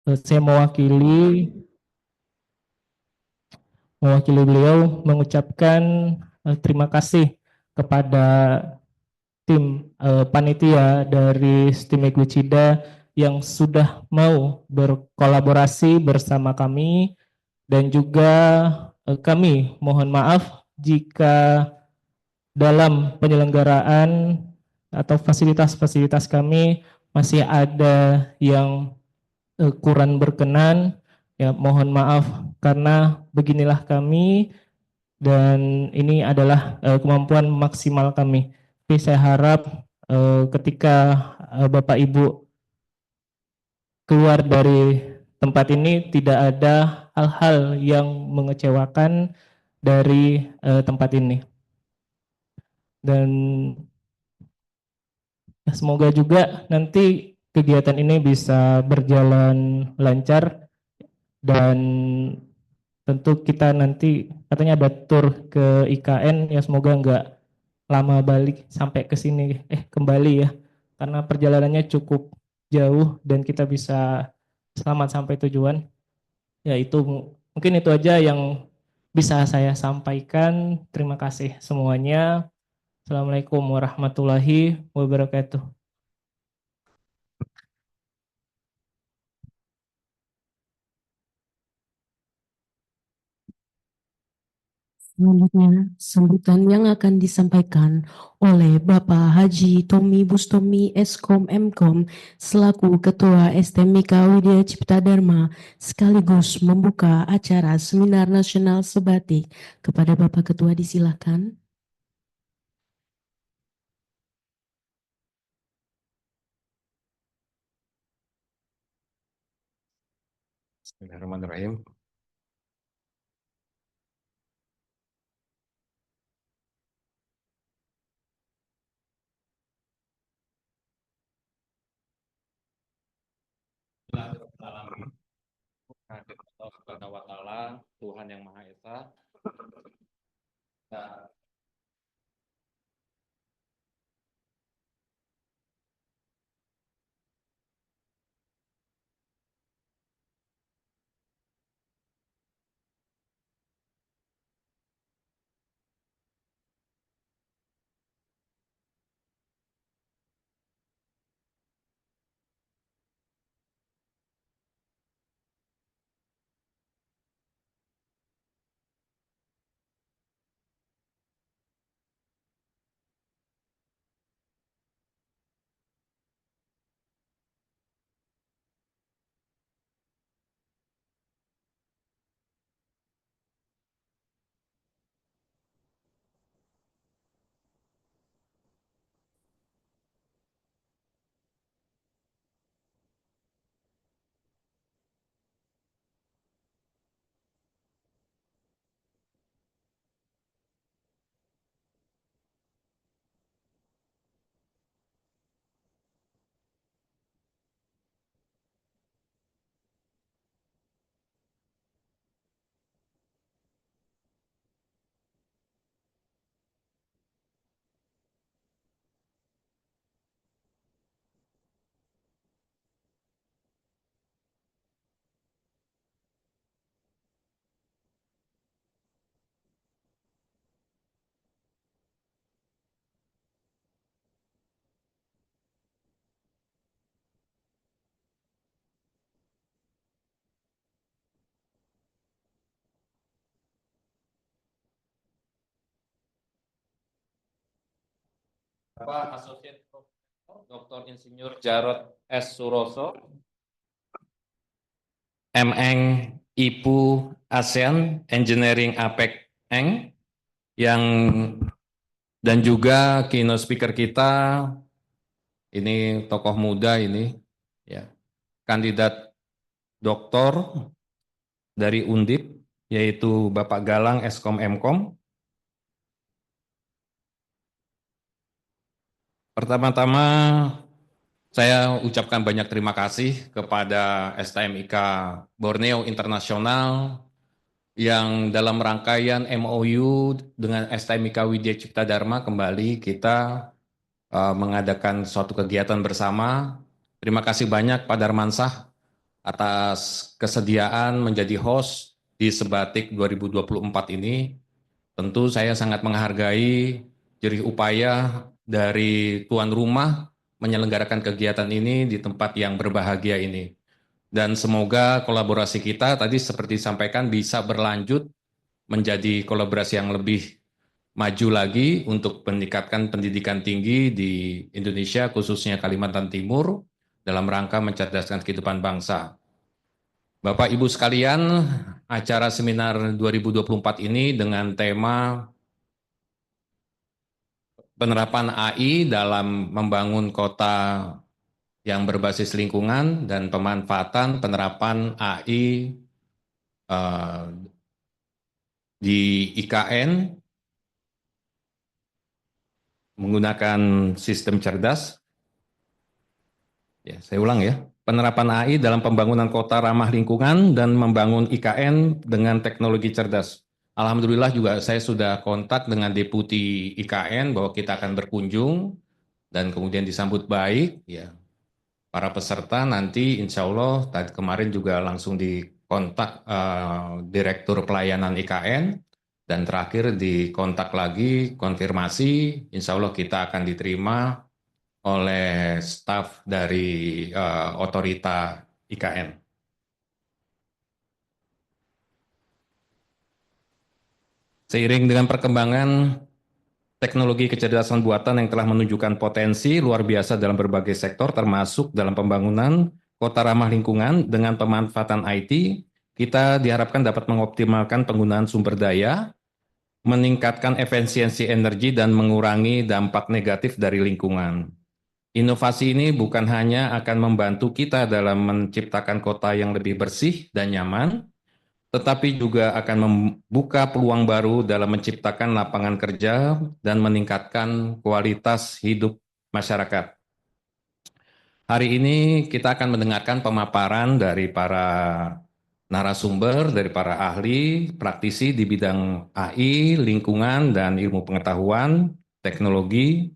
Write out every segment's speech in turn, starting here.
Saya mewakili beliau mengucapkan terima kasih kepada tim panitia dari STIM Equicida yang sudah mau berkolaborasi bersama kami, dan juga kami mohon maaf jika dalam penyelenggaraan atau fasilitas-fasilitas kami masih ada yang kurang berkenan. Ya, mohon maaf karena beginilah kami, dan ini adalah kemampuan maksimal kami. Tapi saya harap ketika Bapak Ibu keluar dari tempat ini tidak ada hal-hal yang mengecewakan dari tempat ini. Dan semoga juga nanti kegiatan ini bisa berjalan lancar, dan tentu kita nanti katanya ada tour ke IKN, ya semoga nggak lama balik sampai ke sini kembali ya, karena perjalanannya cukup jauh dan kita bisa selamat sampai tujuan. Ya itu mungkin itu aja yang bisa saya sampaikan. Terima kasih semuanya. Assalamualaikum warahmatullahi wabarakatuh. Selanjutnya, sambutan yang akan disampaikan oleh Bapak Haji Tommy Bustomi Eskom Mkom selaku Ketua STMIK Widya Cipta Dharma sekaligus membuka acara Seminar Nasional Sebatik. Kepada Bapak Ketua disilakan. Bismillahirrahmanirrahim. Allah Subhanahu wa Ta'ala, Tuhan yang Maha Esa. Bapak Asosiat Profesor Dr. Insinyur Jarod S. Suroso, MN IPU ASEAN Engineering APEC Eng, yang dan juga keynote speaker kita ini tokoh muda ini ya, kandidat doktor dari Undip yaitu Bapak Galang Eskom Mkom. Pertama-tama saya ucapkan banyak terima kasih kepada STMIK Borneo Internasional yang dalam rangkaian MOU dengan STMIK Widya Cipta Dharma kembali kita mengadakan suatu kegiatan bersama. Terima kasih banyak Pak Darmansah atas kesediaan menjadi host di Sebatik 2024 ini. Tentu saya sangat menghargai jerih upaya dari tuan rumah menyelenggarakan kegiatan ini di tempat yang berbahagia ini. Dan semoga kolaborasi kita tadi seperti disampaikan bisa berlanjut menjadi kolaborasi yang lebih maju lagi untuk meningkatkan pendidikan tinggi di Indonesia, khususnya Kalimantan Timur, dalam rangka mencerdaskan kehidupan bangsa. Bapak Ibu sekalian, acara seminar 2024 ini dengan tema penerapan AI dalam membangun kota yang berbasis lingkungan dan pemanfaatan penerapan AI di IKN menggunakan sistem cerdas. Ya, saya ulang ya. Penerapan AI dalam pembangunan kota ramah lingkungan dan membangun IKN dengan teknologi cerdas. Alhamdulillah juga saya sudah kontak dengan Deputi IKN bahwa kita akan berkunjung dan kemudian disambut baik. Ya, para peserta nanti insya Allah tadi kemarin juga langsung dikontak Direktur Pelayanan IKN dan terakhir dikontak lagi konfirmasi. Insya Allah kita akan diterima oleh staf dari otorita IKN. Seiring dengan perkembangan teknologi kecerdasan buatan yang telah menunjukkan potensi luar biasa dalam berbagai sektor, termasuk dalam pembangunan kota ramah lingkungan dengan pemanfaatan IT, kita diharapkan dapat mengoptimalkan penggunaan sumber daya, meningkatkan efisiensi energi, dan mengurangi dampak negatif dari lingkungan. Inovasi ini bukan hanya akan membantu kita dalam menciptakan kota yang lebih bersih dan nyaman, tetapi juga akan membuka peluang baru dalam menciptakan lapangan kerja dan meningkatkan kualitas hidup masyarakat. Hari ini kita akan mendengarkan pemaparan dari para narasumber, dari para ahli, praktisi di bidang AI, lingkungan, dan ilmu pengetahuan, teknologi.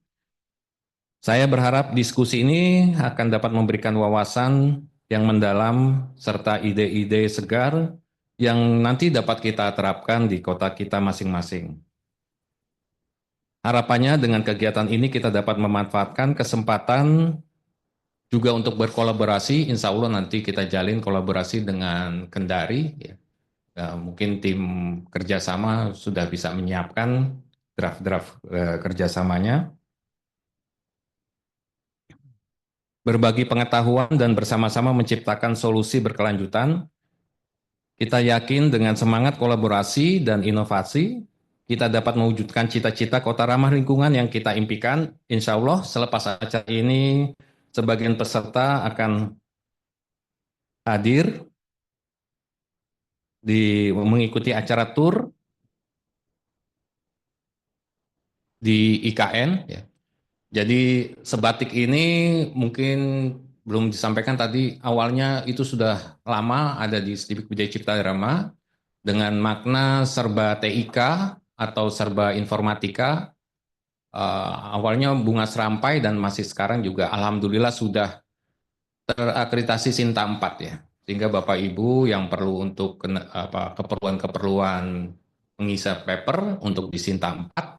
Saya berharap diskusi ini akan dapat memberikan wawasan yang mendalam serta ide-ide segar yang nanti dapat kita terapkan di kota kita masing-masing. Harapannya dengan kegiatan ini kita dapat memanfaatkan kesempatan juga untuk berkolaborasi. Insya Allah nanti kita jalin kolaborasi dengan Kendari. Mungkin tim kerjasama sudah bisa menyiapkan draft-draft kerjasamanya. Berbagi pengetahuan dan bersama-sama menciptakan solusi berkelanjutan. Kita yakin dengan semangat kolaborasi dan inovasi, kita dapat mewujudkan cita-cita kota ramah lingkungan yang kita impikan. Insya Allah selepas acara ini, sebagian peserta akan hadir mengikuti acara tur di IKN. Ya. Jadi Sebatik ini mungkin belum disampaikan tadi, awalnya itu sudah lama ada di Sdibik Wijaya Cipta Dharma dengan makna serba TIK atau serba informatika. Awalnya bunga serampai dan masih sekarang juga alhamdulillah sudah terakreditasi Sinta 4 ya. Sehingga Bapak Ibu yang perlu untuk keperluan pengisap paper untuk di Sinta 4,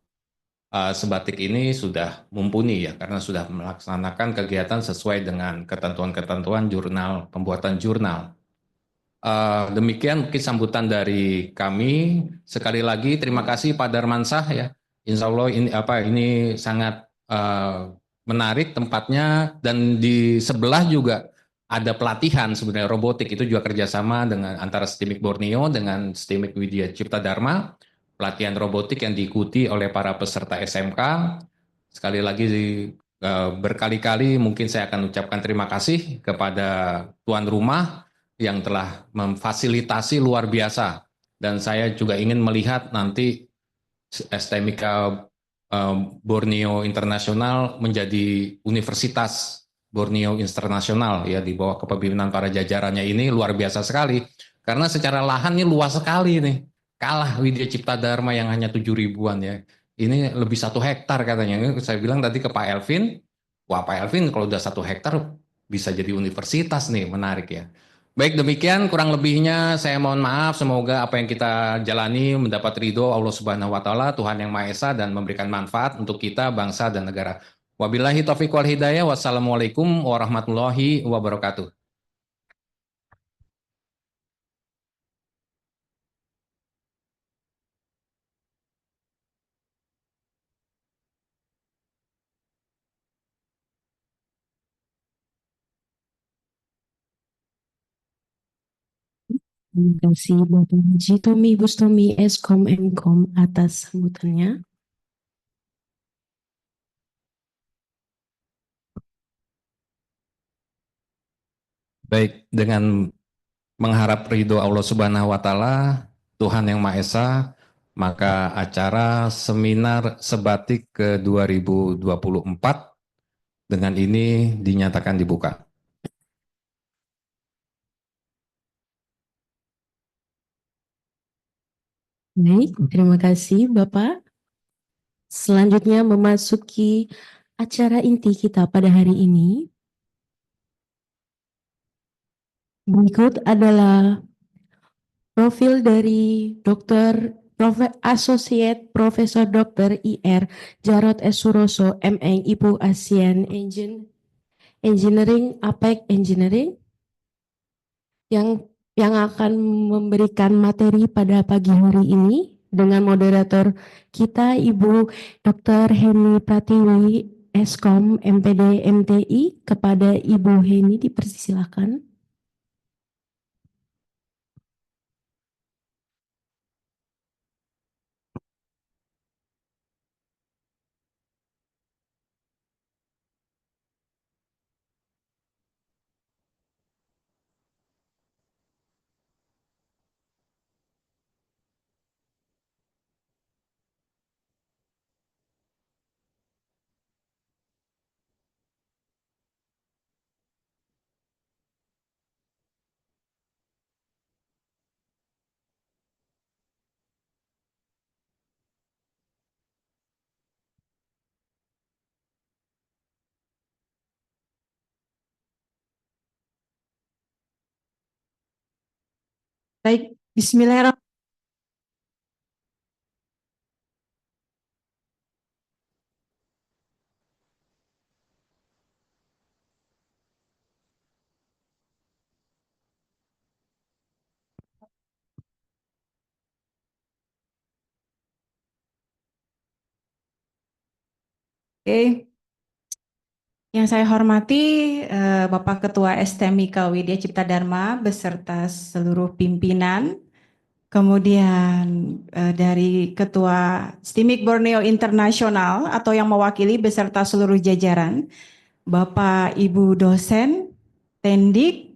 Sebatik ini sudah mumpuni ya, karena sudah melaksanakan kegiatan sesuai dengan ketentuan-ketentuan jurnal, pembuatan jurnal. Demikian mungkin sambutan dari kami. Sekali lagi terima kasih Pak Darmansah ya. Insya Allah ini sangat menarik tempatnya, dan di sebelah juga ada pelatihan sebenarnya robotik, itu juga kerjasama dengan antara STIMIK Borneo dengan STIMIK Wijaya Cipta Dharma. Pelatihan robotik yang diikuti oleh para peserta SMK. Sekali lagi berkali-kali mungkin saya akan ucapkan terima kasih kepada tuan rumah yang telah memfasilitasi luar biasa. Dan saya juga ingin melihat nanti STMIK Borneo Internasional menjadi Universitas Borneo Internasional ya, di bawah kepemimpinan para jajarannya. Ini luar biasa sekali. Karena secara lahan ini luas sekali nih. Kalah Wijaya Cipta Dharma yang hanya 7 ribuan ya. Ini lebih 1 hektar katanya. Saya bilang tadi ke Pak Elvin, wah Pak Elvin kalau udah 1 hektar bisa jadi universitas nih, menarik ya. Baik, demikian kurang lebihnya saya mohon maaf. Semoga apa yang kita jalani mendapat ridho Allah Subhanahu wa taala, Tuhan yang Maha Esa, dan memberikan manfaat untuk kita, bangsa dan negara. Wabillahi taufiq wal hidayah. Wassalamualaikum warahmatullahi wabarakatuh. Terima kasih Bapak Haji Tommy Bustomi Eskom Mkom atas sambutannya. Baik, dengan mengharap ridho Allah Subhanahu wa taala, Tuhan yang Maha Esa, maka acara seminar sebatik ke 2024 dengan ini dinyatakan dibuka. Baik, terima kasih Bapak. Selanjutnya memasuki acara inti kita pada hari ini. Berikut adalah profil dari Dr. Associate Profesor Dr. IR Jarod S. Suroso, MA IPU ASEAN Engineering, APEC Engineering, yang akan memberikan materi pada pagi hari ini dengan moderator kita Ibu Dr. Heni Pratiwi, Eskom MPD MTI. Kepada Ibu Heni dipersilakan. Baik, Bismillahirrahmanirrahim. Oke, yang saya hormati Bapak Ketua STMIKA Widya Cipta Dharma beserta seluruh pimpinan, kemudian dari Ketua STIMIK Borneo Internasional atau yang mewakili beserta seluruh jajaran, Bapak Ibu dosen, Tendik,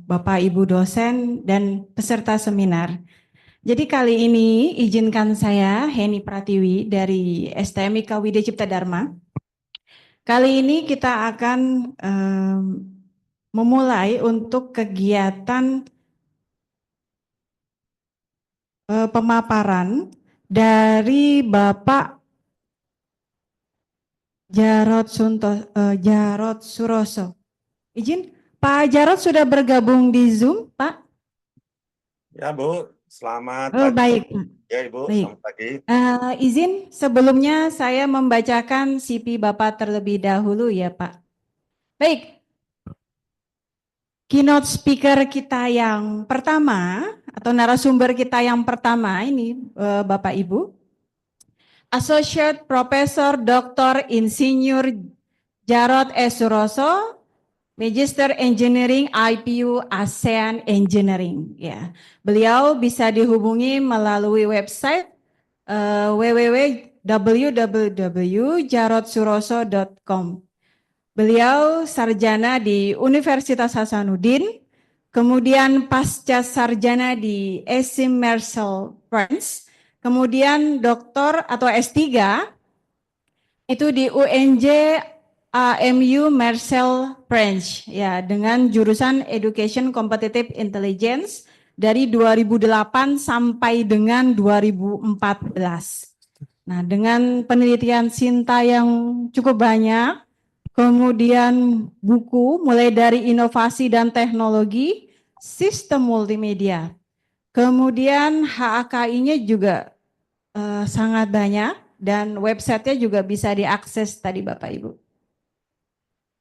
Bapak Ibu dosen dan peserta seminar. Jadi kali ini izinkan saya Heni Pratiwi dari STMIKA Widya Cipta Dharma. Kali ini kita akan memulai untuk kegiatan pemaparan dari Bapak Jarod Suroso. Izin, Pak Jarod sudah bergabung di Zoom, Pak? Ya, Bu. Selamat Oh, pagi. baik, Pak. Ya, Ibu. Baik. Selamat pagi. Izin sebelumnya saya membacakan CV Bapak terlebih dahulu ya, Pak. Baik. Keynote speaker kita yang pertama atau narasumber kita yang pertama ini Bapak Ibu, Associate Professor Dr. Insinyur Jarod S. Suroso, Magister Engineering IPU ASEAN Engineering. Ya, beliau bisa dihubungi melalui website www.jarodsuroso.com. Beliau sarjana di Universitas Hasanuddin, kemudian pasca sarjana di ESIM Marcel France, kemudian doktor atau S3 itu di UNJ AMU Marcel French ya dengan jurusan Education Competitive Intelligence dari 2008 sampai dengan 2014. Nah, dengan penelitian Sinta yang cukup banyak, kemudian buku mulai dari inovasi dan teknologi, sistem multimedia. Kemudian HAKI-nya juga sangat banyak dan websitenya juga bisa diakses tadi Bapak Ibu.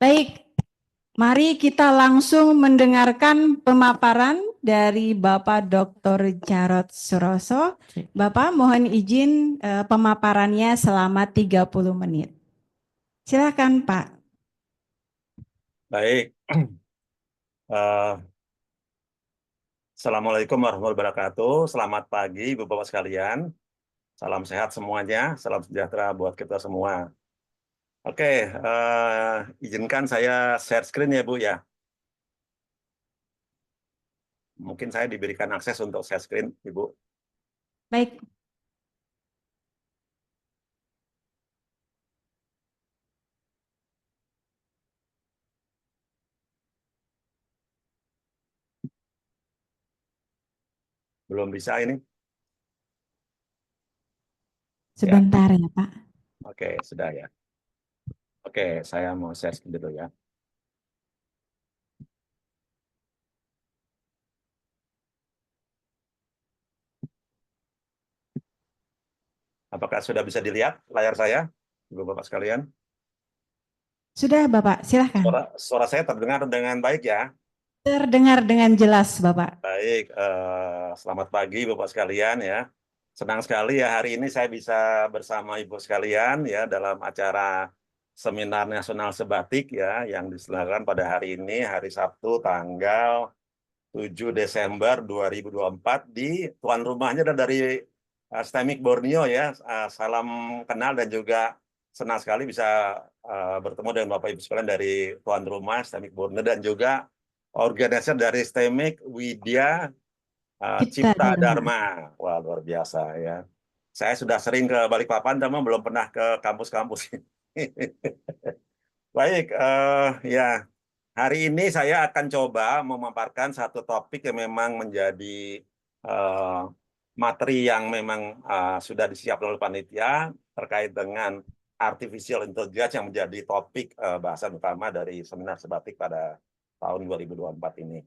Baik, mari kita langsung mendengarkan pemaparan dari Bapak Dr. Jarod Suroso. Bapak mohon izin pemaparannya selama 30 menit. Silakan Pak. Baik. Eh, Assalamualaikum warahmatullahi wabarakatuh. Selamat pagi, Bapak-Bapak sekalian. Salam sehat semuanya, salam sejahtera buat kita semua. Oke, izinkan saya share screen ya Bu ya. Mungkin saya diberikan akses untuk share screen, Ibu. Baik. Belum bisa ini? Sebentar ya Pak. Oke, sudah ya. Oke, saya mau share screen dulu ya. Apakah sudah bisa dilihat layar saya, Ibu-Bapak sekalian? Sudah Bapak, silahkan. Suara saya terdengar dengan baik ya? Terdengar dengan jelas Bapak. Baik, selamat pagi Bapak sekalian ya. Senang sekali ya hari ini saya bisa bersama Ibu sekalian ya dalam acara Seminar Nasional Sebatik ya yang diselenggarakan pada hari ini, hari Sabtu tanggal 7 Desember 2024 di tuan rumahnya dari STEMIC Borneo ya. Salam kenal dan juga senang sekali bisa bertemu dengan Bapak Ibu sekalian dari tuan rumah STEMIC Borneo dan juga organisasi dari STEMIC Widya Cipta Dharma. Wah, luar biasa ya. Saya sudah sering ke Balikpapan, tapi belum pernah ke kampus-kampus. Baik, ya. Hari ini saya akan coba memaparkan satu topik yang memang menjadi materi yang memang sudah disiapkan oleh panitia terkait dengan artificial intelligence yang menjadi topik bahasan utama dari seminar sebatik pada tahun 2024 ini.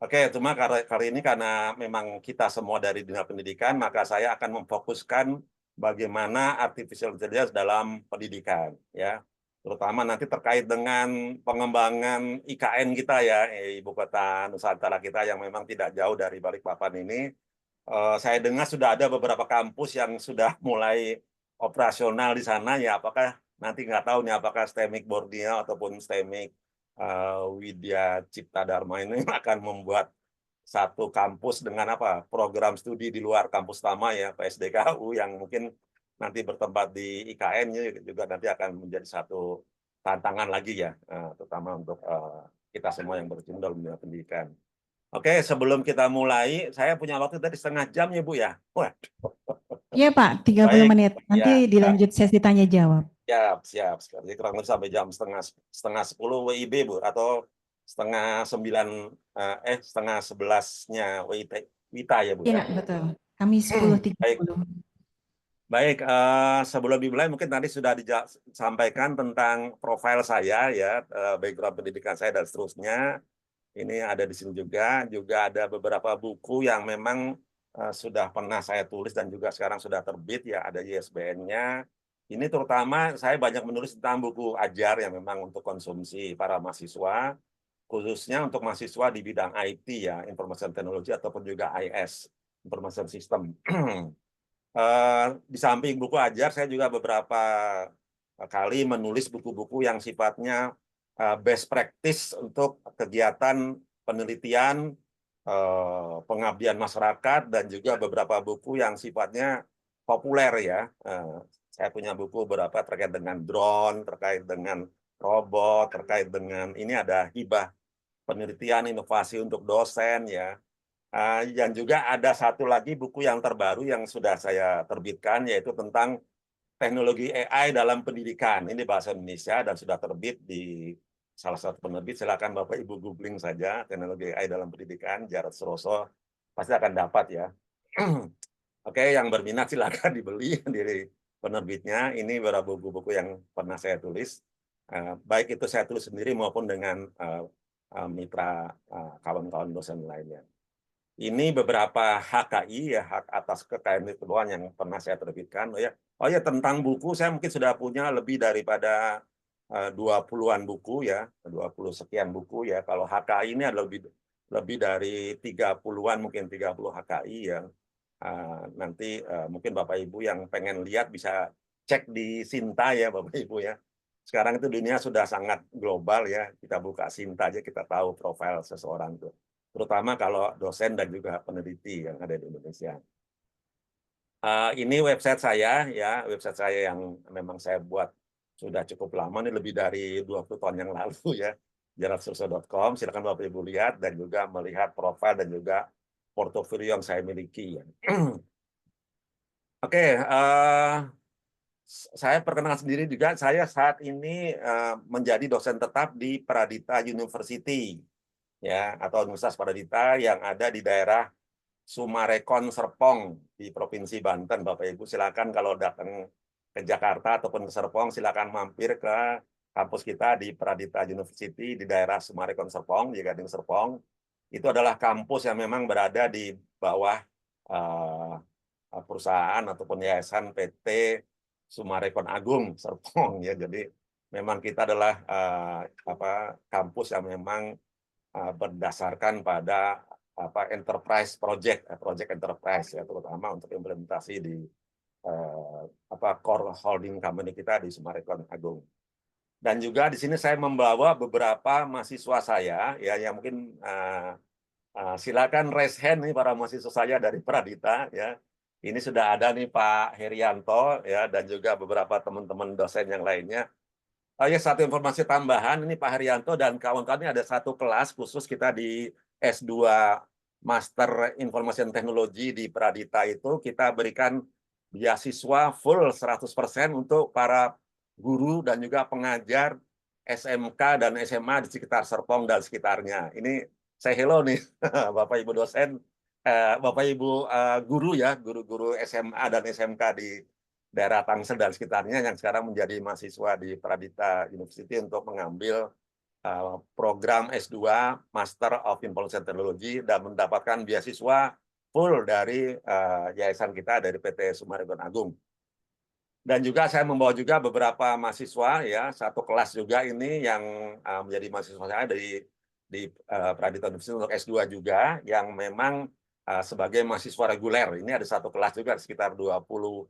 Oke, cuma kali ini karena memang kita semua dari dunia pendidikan, maka saya akan memfokuskan bagaimana artificial intelligence dalam pendidikan, ya, terutama nanti terkait dengan pengembangan IKN kita ya, Ibu Kota Nusantara kita yang memang tidak jauh dari Balikpapan ini. Saya dengar sudah ada beberapa kampus yang sudah mulai operasional di sana, ya, apakah nanti nggak tahu nih apakah STEMIC Borneo ataupun STEMIC Widya Cipta Dharma ini akan membuat satu kampus dengan program studi di luar kampus utama ya PSDKU yang mungkin nanti bertempat di IKN juga nanti akan menjadi satu tantangan lagi ya, terutama untuk kita semua yang berkecimpung dalam dunia pendidikan. Oke, sebelum kita mulai, saya punya waktu tadi setengah jam ya Bu ya. Iya Pak, 30 Baik, menit. Nanti ya, dilanjut sesi tanya jawab. siap. Jadi kurang lebih sampai jam setengah 10 WIB Bu, atau setengah 11-nya WITA ya Bu Iya ya. betul. Kami 10.30. Baik, sebelum dimulai mungkin tadi sudah disampaikan tentang profil saya ya, background pendidikan saya dan seterusnya. Ini ada di sini juga ada beberapa buku yang memang sudah pernah saya tulis dan juga sekarang sudah terbit ya, ada ISBN-nya. Ini terutama saya banyak menulis tentang buku ajar yang memang untuk konsumsi para mahasiswa, khususnya untuk mahasiswa di bidang IT ya, Information Technology ataupun juga IS, Information System. Di samping buku ajar, saya juga beberapa kali menulis buku-buku yang sifatnya best practice untuk kegiatan penelitian, pengabdian masyarakat, dan juga beberapa buku yang sifatnya populer ya. Saya punya buku beberapa terkait dengan drone, terkait dengan robot, terkait dengan ini ada hibah penelitian inovasi untuk dosen ya. Dan juga ada satu lagi buku yang terbaru yang sudah saya terbitkan, yaitu tentang teknologi AI dalam pendidikan. Ini bahasa Indonesia dan sudah terbit di salah satu penerbit. Silakan Bapak Ibu googling saja teknologi AI dalam pendidikan, Jarod Suroso, pasti akan dapat ya. Oke, yang berminat silakan dibeli dari penerbitnya. Ini beberapa buku-buku yang pernah saya tulis. baik itu saya tulis sendiri maupun dengan mitra kawan-kawan dosen lainnya. Ini beberapa HKI ya, hak atas kekayaan intelektual yang pernah saya terbitkan. Oh ya, tentang buku saya mungkin sudah punya lebih daripada 20-an buku ya, 20 sekian buku ya. Kalau HKI ini ada lebih dari 30-an, mungkin 30 HKI yang nanti mungkin Bapak Ibu yang pengen lihat bisa cek di Sinta ya Bapak Ibu ya. Sekarang itu dunia sudah sangat global ya. Kita buka Sinta aja kita tahu profil seseorang tuh. Terutama kalau dosen dan juga peneliti yang ada di Indonesia. Ini website saya ya, website saya yang memang saya buat sudah cukup lama, ini lebih dari 20 tahun yang lalu ya, jarotsurso.com. Silakan Bapak Ibu lihat dan juga melihat profil dan juga portofolio yang saya miliki ya. Oke, saya perkenalkan sendiri juga, saya saat ini menjadi dosen tetap di Pradita University ya, atau Universitas Pradita yang ada di daerah Sumarekon Serpong di Provinsi Banten. Bapak Ibu silakan kalau datang ke Jakarta ataupun ke Serpong silakan mampir ke kampus kita di Pradita University di daerah Sumarekon Serpong, di Gading Serpong. Itu adalah kampus yang memang berada di bawah perusahaan ataupun yayasan PT Sumarekon Agung Serpong ya. Jadi memang kita adalah kampus yang memang berdasarkan pada enterprise project enterprise ya, terutama untuk implementasi di core holding company kita di Sumarekon Agung. Dan juga di sini saya membawa beberapa mahasiswa saya ya yang mungkin silakan raise hand nih para mahasiswa saya dari Pradita ya. Ini sudah ada nih Pak Herianto ya dan juga beberapa teman-teman dosen yang lainnya. Ya, satu informasi tambahan, ini Pak Haryanto dan kawan-kawan ini ada satu kelas khusus kita di S2 Master Information Technology di Pradita itu, kita berikan beasiswa full 100% untuk para guru dan juga pengajar SMK dan SMA di sekitar Serpong dan sekitarnya. Ini saya hello nih, Bapak Ibu dosen, Bapak Ibu guru ya, guru-guru SMA dan SMK di daerah Tangsel dan sekitarnya yang sekarang menjadi mahasiswa di Pradita University untuk mengambil program S2 Master of Information Technology dan mendapatkan beasiswa full dari yayasan kita dari PT Sumarekon Agung. Dan juga saya membawa juga beberapa mahasiswa ya, satu kelas juga ini yang menjadi mahasiswa saya di Pradita University untuk S2 juga yang memang sebagai mahasiswa reguler. Ini ada satu kelas juga sekitar 25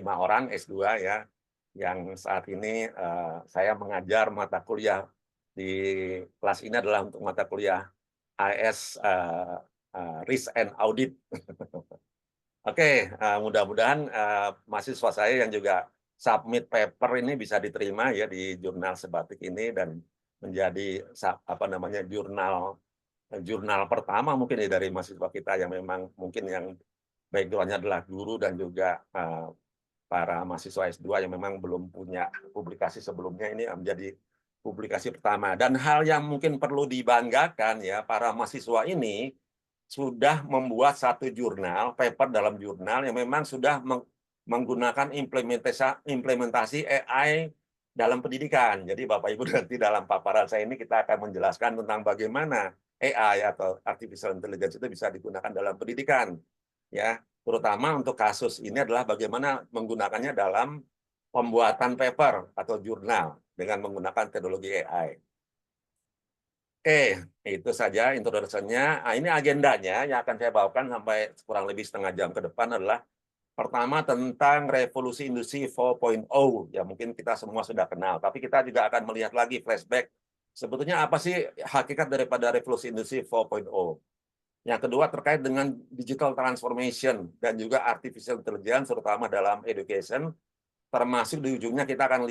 orang S2 ya, yang saat ini saya mengajar mata kuliah di kelas ini adalah untuk mata kuliah AS Risk and Audit. Oke, mudah-mudahan mahasiswa saya yang juga submit paper ini bisa diterima ya di jurnal Sebatik ini dan menjadi jurnal pertama mungkin ya dari mahasiswa kita yang memang mungkin yang background-nya adalah guru dan juga para mahasiswa S2 yang memang belum punya publikasi sebelumnya, ini menjadi publikasi pertama. Dan hal yang mungkin perlu dibanggakan ya, para mahasiswa ini sudah membuat satu jurnal, paper dalam jurnal yang memang sudah menggunakan implementasi AI dalam pendidikan. Jadi Bapak Ibu nanti dalam paparan saya ini kita akan menjelaskan tentang bagaimana AI atau artificial intelligence itu bisa digunakan dalam pendidikan. Ya, terutama untuk kasus ini adalah bagaimana menggunakannya dalam pembuatan paper atau jurnal dengan menggunakan teknologi AI. Oke, itu saja introduction-nya. Ini agendanya yang akan saya bawakan sampai kurang lebih setengah jam ke depan adalah pertama tentang revolusi industri 4.0. Ya mungkin kita semua sudah kenal, tapi kita juga akan melihat lagi flashback. Sebetulnya apa sih hakikat daripada revolusi industri 4.0? Yang kedua terkait dengan digital transformation dan juga artificial intelligence terutama dalam education, termasuk di ujungnya kita akan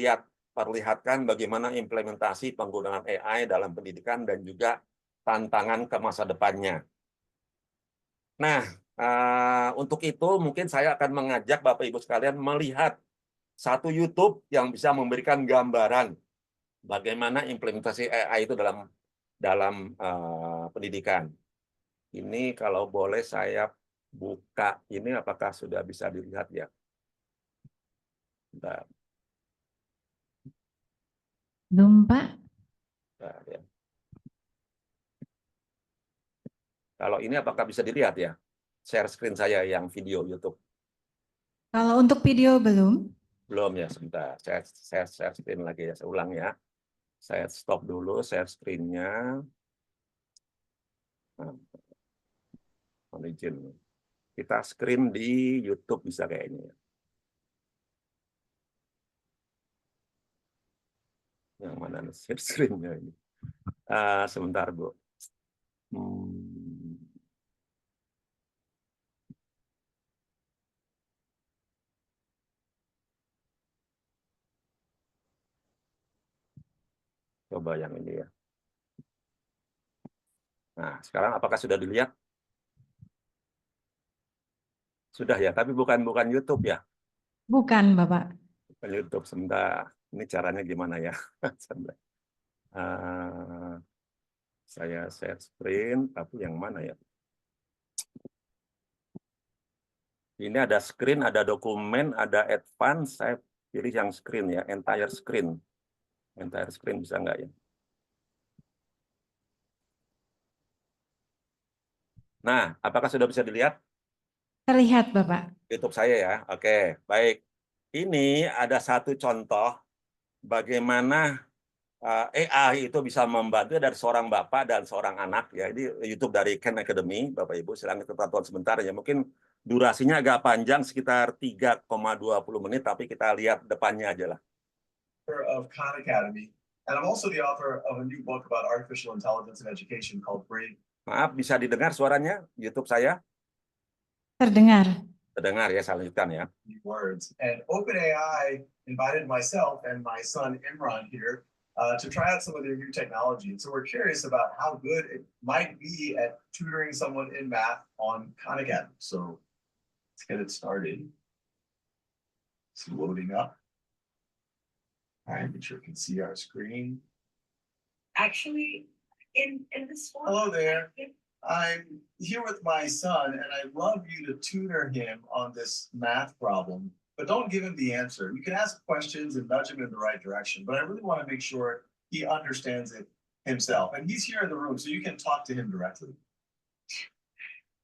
perlihatkan bagaimana implementasi penggunaan AI dalam pendidikan dan juga tantangan ke masa depannya. Nah, untuk itu mungkin saya akan mengajak Bapak Ibu sekalian melihat satu YouTube yang bisa memberikan gambaran bagaimana implementasi AI itu dalam pendidikan. Ini kalau boleh saya buka ini, apakah sudah bisa dilihat ya? Bentar. Belum, Pak. Nah, ya. Kalau ini apakah bisa dilihat ya? Share screen saya yang video YouTube. Kalau untuk video belum. Belum ya, sebentar. Saya share screen lagi ya, saya ulang ya. Saya stop dulu share screen-nya. Nah, mohon izin. Kita screen di YouTube bisa kayaknya. Yang mana nih share screen-nya ini? Sebentar, Bu. Coba yang ini ya. Nah, sekarang apakah sudah dilihat? Sudah ya, tapi bukan YouTube ya. Bukan, Bapak. Bukan YouTube, sebentar. Ini caranya gimana ya? Sebentar. Saya share screen, tapi yang mana ya? Ini ada screen, ada dokumen, ada advance. Saya pilih yang screen ya, entire screen. Entire screen bisa nggak ya? Nah, apakah sudah bisa dilihat? Terlihat, Bapak. YouTube saya ya. Oke, baik. Ini ada satu contoh bagaimana AI itu bisa membantu dari seorang bapak dan seorang anak ya. Ini YouTube dari Khan Academy, Bapak Ibu. Silakan kita tonton sebentar ya. Mungkin durasinya agak panjang, sekitar 3,20 menit, tapi kita lihat depannya aja lah. Of Khan Academy, and I'm also the author of a new book about artificial intelligence and education called Brave. Maaf, bisa didengar suaranya YouTube saya? Terdengar. Terdengar ya, saya lanjutkan ya. Words. And OpenAI invited myself and my son Imran here to try out some of their new technology. So we're curious about how good it might be at tutoring someone in math on Khan Academy. So let's get it started. It's loading up. All right, make sure you can see our screen. Actually, in this one. Hello there. I'm here with my son, and I'd love you to tutor him on this math problem, but don't give him the answer. You can ask questions and nudge him in the right direction, but I really want to make sure he understands it himself. And he's here in the room, so you can talk to him directly.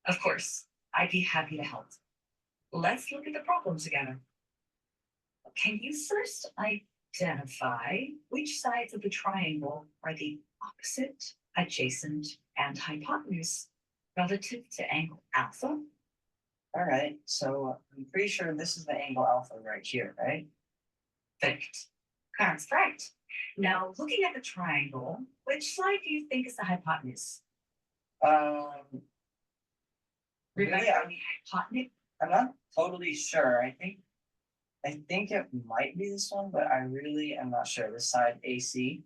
Of course, I'd be happy to help. Let's look at the problem together. Can you first identify which sides of the triangle are the opposite, adjacent, and hypotenuse relative to angle alpha? All right, so I'm pretty sure this is the angle alpha right here, right? Perfect. That's right. Now, looking at the triangle, which side do you think is the hypotenuse? Remember the hypotenuse? I'm not totally sure. I think it might be this one, but I really am not sure. This side AC.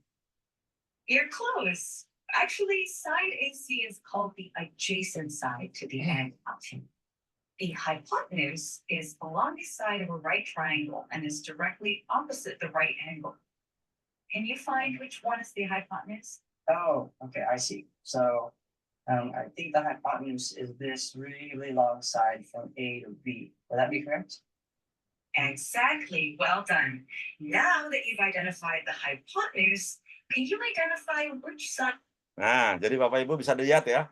You're close. Actually, side AC is called the adjacent side to the angle alpha. The hypotenuse is the longest side of a right triangle and is directly opposite the right angle. Can you find which one is the hypotenuse? Oh, okay, I see. So I think the hypotenuse is this really long side from A to B. Would that be correct? Exactly. Well done. Now that you've identified the hypotenuse, can you identify which side? Nah, jadi Bapak Ibu bisa lihat ya.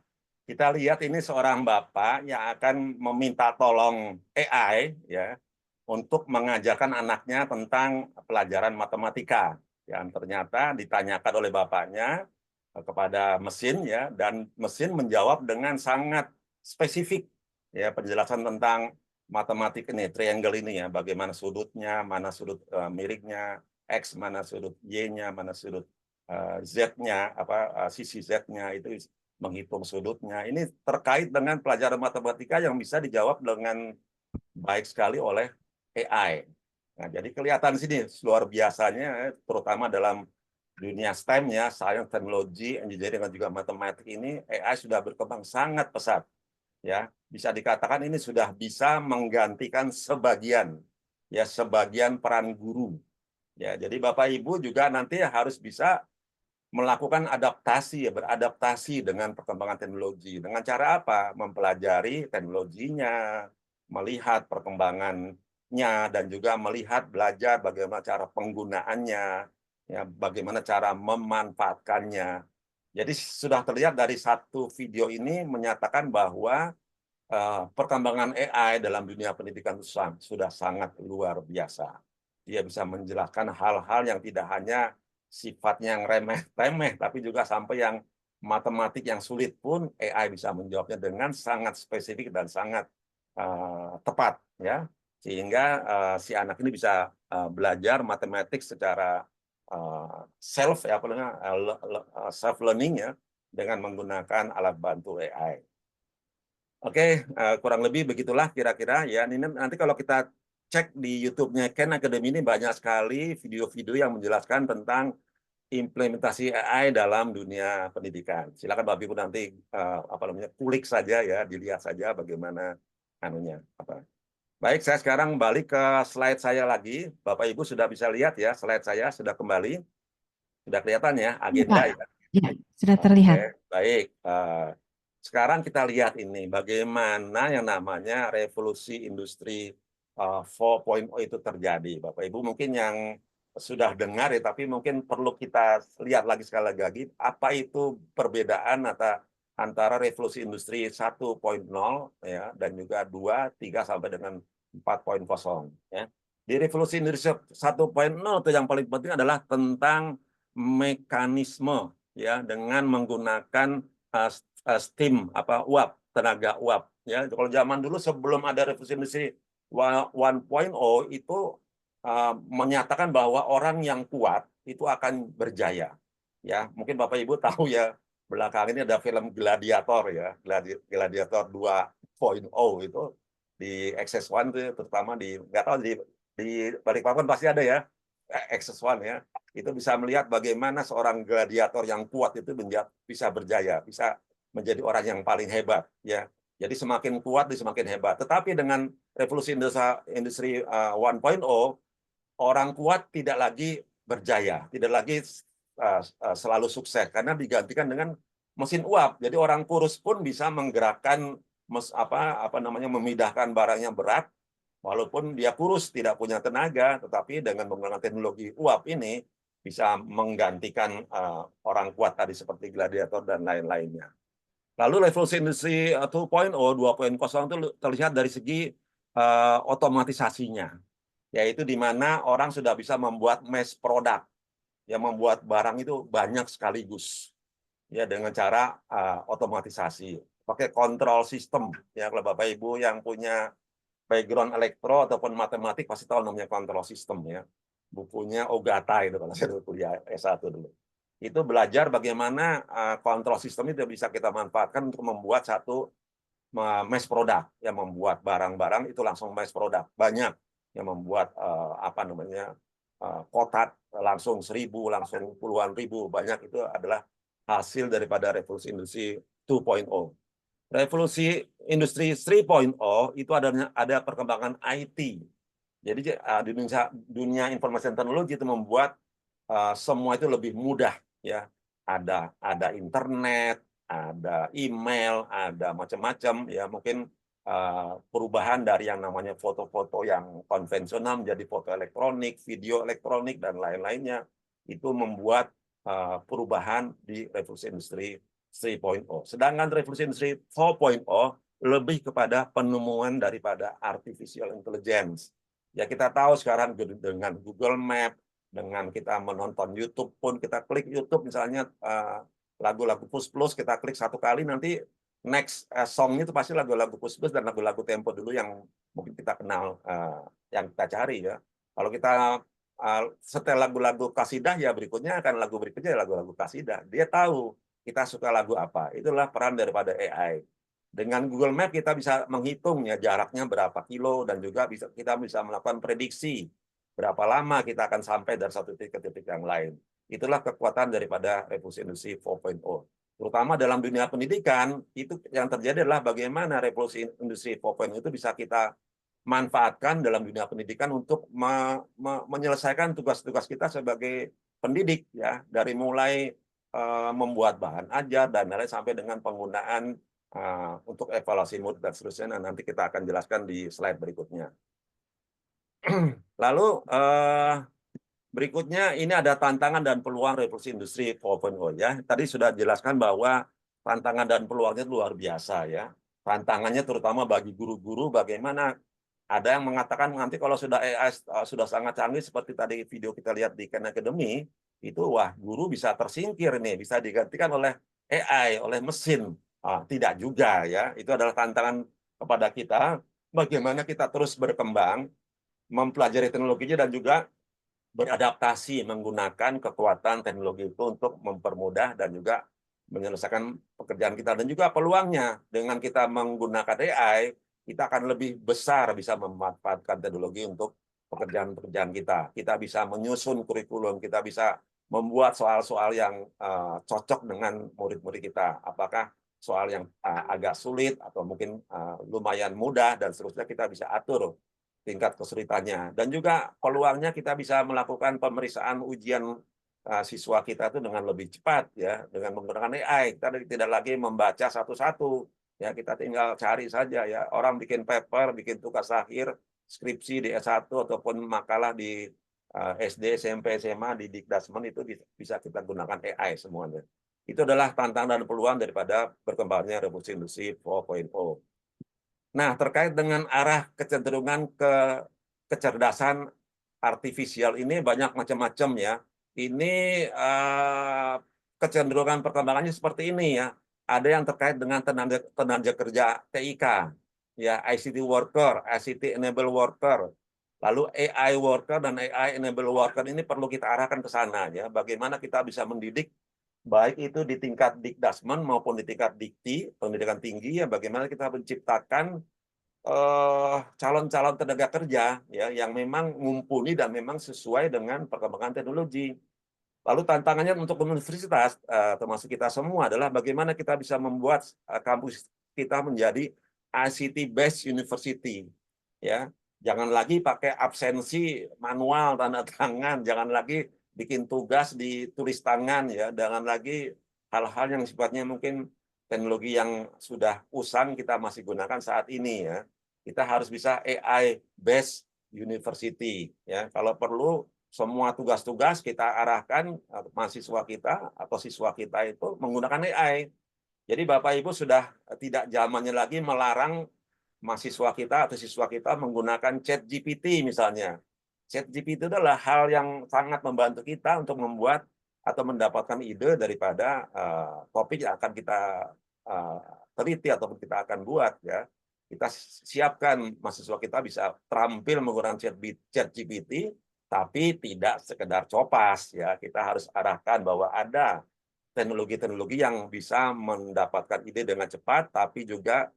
Kita lihat ini seorang bapak yang akan meminta tolong AI ya untuk mengajarkan anaknya tentang pelajaran matematika. Yang ternyata ditanyakan oleh bapaknya kepada mesin ya, dan mesin menjawab dengan sangat spesifik ya penjelasan tentang matematik ini, triangle ini ya, bagaimana sudutnya, mana sudut miringnya, X mana sudut Y-nya, mana sudut Z-nya, sisi Z-nya itu menghitung sudutnya. Ini terkait dengan pelajaran matematika yang bisa dijawab dengan baik sekali oleh AI. Nah, jadi kelihatan di sini luar biasanya, terutama dalam dunia STEM ya, sains, teknologi, engineering dan juga matematik ini, AI sudah berkembang sangat pesat. Ya, bisa dikatakan ini sudah bisa menggantikan sebagian peran guru. Ya, jadi Bapak Ibu juga nanti harus bisa melakukan adaptasi, beradaptasi dengan perkembangan teknologi. Dengan cara apa? Mempelajari teknologinya, melihat perkembangannya, dan juga melihat belajar bagaimana cara penggunaannya. ya bagaimana cara memanfaatkannya. Jadi sudah terlihat dari satu video ini menyatakan bahwa perkembangan AI dalam dunia pendidikan sudah sangat luar biasa. Dia bisa menjelaskan hal-hal yang tidak hanya sifatnya yang remeh-temeh, tapi juga sampai yang matematik yang sulit pun AI bisa menjawabnya dengan sangat spesifik dan sangat tepat, ya. Sehingga si anak ini bisa belajar matematik secara self, ya, self learning, ya, dengan menggunakan alat bantu AI. Oke, kurang lebih begitulah kira-kira, ya. Ini nanti kalau kita cek di YouTube-nya Khan Academy ini banyak sekali video-video yang menjelaskan tentang implementasi AI dalam dunia pendidikan. Silakan Bapak Ibu nanti kulik saja, ya, dilihat saja bagaimana anunya apa. Baik, saya sekarang balik ke slide saya lagi. Bapak Ibu sudah bisa lihat, ya, slide saya sudah kembali. Sudah kelihatan, ya, agenda, Pak. ya. Ya, sudah terlihat. Oke, baik. Sekarang kita lihat ini bagaimana yang namanya revolusi industri 4.0 itu terjadi. Bapak Ibu mungkin yang sudah dengar, ya, tapi mungkin perlu kita lihat lagi sekali lagi apa itu perbedaan antara revolusi industri 1.0, ya, dan juga 2, 3 sampai dengan 4.0, ya. Di revolusi industri 1.0 itu yang paling penting adalah tentang mekanisme, ya, dengan menggunakan steam, uap, tenaga uap, ya. Kalau zaman dulu sebelum ada revolusi industri 1.0 itu menyatakan bahwa orang yang kuat itu akan berjaya, ya. Mungkin Bapak Ibu tahu, ya, belakang ini ada film Gladiator, ya, Gladiator 2.0 itu di XS1 itu, terutama di, nggak tahu di Balikpapan pasti ada, ya, XS1, ya. Itu bisa melihat bagaimana seorang gladiator yang kuat itu bisa berjaya, bisa menjadi orang yang paling hebat, ya. Jadi semakin kuat, semakin hebat. Tetapi dengan revolusi industri 1.0, orang kuat tidak lagi berjaya, tidak lagi selalu sukses, karena digantikan dengan mesin uap. Jadi orang kurus pun bisa menggerakkan memindahkan barang yang berat, walaupun dia kurus, tidak punya tenaga, tetapi dengan menggunakan teknologi uap ini bisa menggantikan orang kuat tadi seperti gladiator dan lain-lainnya. Lalu revolusi industri 2.0 itu terlihat dari segi otomatisasinya, yaitu di mana orang sudah bisa membuat mass product, yang membuat barang itu banyak sekaligus, ya, dengan cara otomatisasi, pakai kontrol sistem, ya. Kalau Bapak Ibu yang punya background elektro ataupun matematik pasti tahu namanya kontrol sistem, ya. Bukunya Ogata itu kalau saya dulu kuliah S1 dulu. Itu belajar bagaimana kontrol sistem itu bisa kita manfaatkan untuk membuat satu mass product, yang membuat barang-barang itu langsung mass product, banyak, yang membuat kotak langsung 1.000, langsung puluhan ribu, banyak. Itu adalah hasil daripada revolusi industri 2.0. Revolusi industri 3.0 itu ada perkembangan IT. Jadi di dunia informasi dan teknologi itu membuat semua itu lebih mudah, ya. Ada internet, ada email, ada macam-macam, ya. Mungkin perubahan dari yang namanya foto-foto yang konvensional menjadi foto elektronik, video elektronik, dan lain-lainnya, itu membuat perubahan di revolusi industri 3.0. Sedangkan revolusi industri 4.0 lebih kepada penemuan daripada artificial intelligence. Ya, kita tahu sekarang dengan Google Map, dengan kita menonton YouTube pun, kita klik YouTube misalnya lagu-lagu Plus, kita klik satu kali, nanti next song itu pasti lagu-lagu Plus dan lagu-lagu tempo dulu yang mungkin kita kenal, yang kita cari, ya. Kalau kita setel lagu-lagu kasidah, ya berikutnya akan lagu berikutnya lagu-lagu kasidah. Dia tahu kita suka lagu apa. Itulah peran daripada AI. Dengan Google Map kita bisa menghitung, ya, jaraknya berapa kilo, dan juga kita bisa melakukan prediksi berapa lama kita akan sampai dari satu titik ke titik yang lain. Itulah kekuatan daripada revolusi industri 4.0. Terutama dalam dunia pendidikan, itu yang terjadi adalah bagaimana revolusi industri 4.0 itu bisa kita manfaatkan dalam dunia pendidikan untuk menyelesaikan tugas-tugas kita sebagai pendidik, ya, dari mulai membuat bahan ajar dan lain-lain sampai dengan penggunaan untuk evaluasi murid dan seterusnya. Nanti kita akan jelaskan di slide berikutnya. Lalu Berikutnya ini ada tantangan dan peluang revolusi industri 4.0 ya. Tadi sudah jelaskan bahwa tantangan dan peluangnya luar biasa ya. Tantangannya terutama bagi guru-guru bagaimana ada yang mengatakan nanti kalau sudah AI sudah sangat canggih seperti tadi video kita lihat di Khan Academy, itu wah guru bisa tersingkir nih, bisa digantikan oleh AI, oleh mesin. Tidak juga ya. Itu adalah tantangan kepada kita bagaimana kita terus berkembang, mempelajari teknologinya dan juga beradaptasi menggunakan kekuatan teknologi itu untuk mempermudah dan juga menyelesaikan pekerjaan kita. Dan juga peluangnya dengan kita menggunakan AI, kita akan lebih besar bisa memanfaatkan teknologi untuk pekerjaan-pekerjaan kita. Kita bisa menyusun kurikulum, kita bisa membuat soal-soal yang cocok dengan murid-murid kita. Apakah soal yang agak sulit atau mungkin lumayan mudah dan seterusnya kita bisa atur tingkat kesulitannya. Dan juga peluangnya kita bisa melakukan pemeriksaan ujian siswa kita itu dengan lebih cepat ya, dengan menggunakan AI. Kita tidak lagi membaca satu-satu ya, kita tinggal cari saja ya. Orang bikin paper, bikin tugas akhir, skripsi di S1 ataupun makalah di SD, SMP, SMA di Dikdasmen itu bisa kita gunakan AI semuanya. Itu adalah tantangan dan peluang daripada berkembangnya revolusi industri 4.0. Nah, terkait dengan arah kecenderungan ke kecerdasan artifisial ini banyak macam-macam ya. Ini kecenderungan perkembangannya seperti ini ya. Ada yang terkait dengan tenaga kerja TIK, ya ICT worker, ICT enable worker, lalu AI worker dan AI enable worker ini perlu kita arahkan ke sana ya. Bagaimana kita bisa mendidik baik itu di tingkat Dikdasmen maupun di tingkat Dikti, pendidikan tinggi ya, bagaimana kita menciptakan calon-calon tenaga kerja ya yang memang mumpuni dan memang sesuai dengan perkembangan teknologi. Lalu tantangannya untuk universitas termasuk kita semua adalah bagaimana kita bisa membuat kampus kita menjadi ICT based university ya. Jangan lagi pakai absensi manual tanda tangan, jangan lagi bikin tugas ditulis tangan ya, jangan lagi hal-hal yang sifatnya mungkin teknologi yang sudah usang kita masih gunakan saat ini ya. Kita harus bisa AI based university ya. Kalau perlu semua tugas-tugas kita arahkan mahasiswa kita atau siswa kita itu menggunakan AI. Jadi Bapak Ibu sudah tidak zamannya lagi melarang mahasiswa kita atau siswa kita menggunakan ChatGPT misalnya. ChatGPT itu adalah hal yang sangat membantu kita untuk membuat atau mendapatkan ide daripada topik yang akan kita teliti ataupun kita akan buat ya. Kita siapkan mahasiswa kita bisa terampil menggunakan ChatGPT, tapi tidak sekedar copas ya. Kita harus arahkan bahwa ada teknologi-teknologi yang bisa mendapatkan ide dengan cepat, tapi juga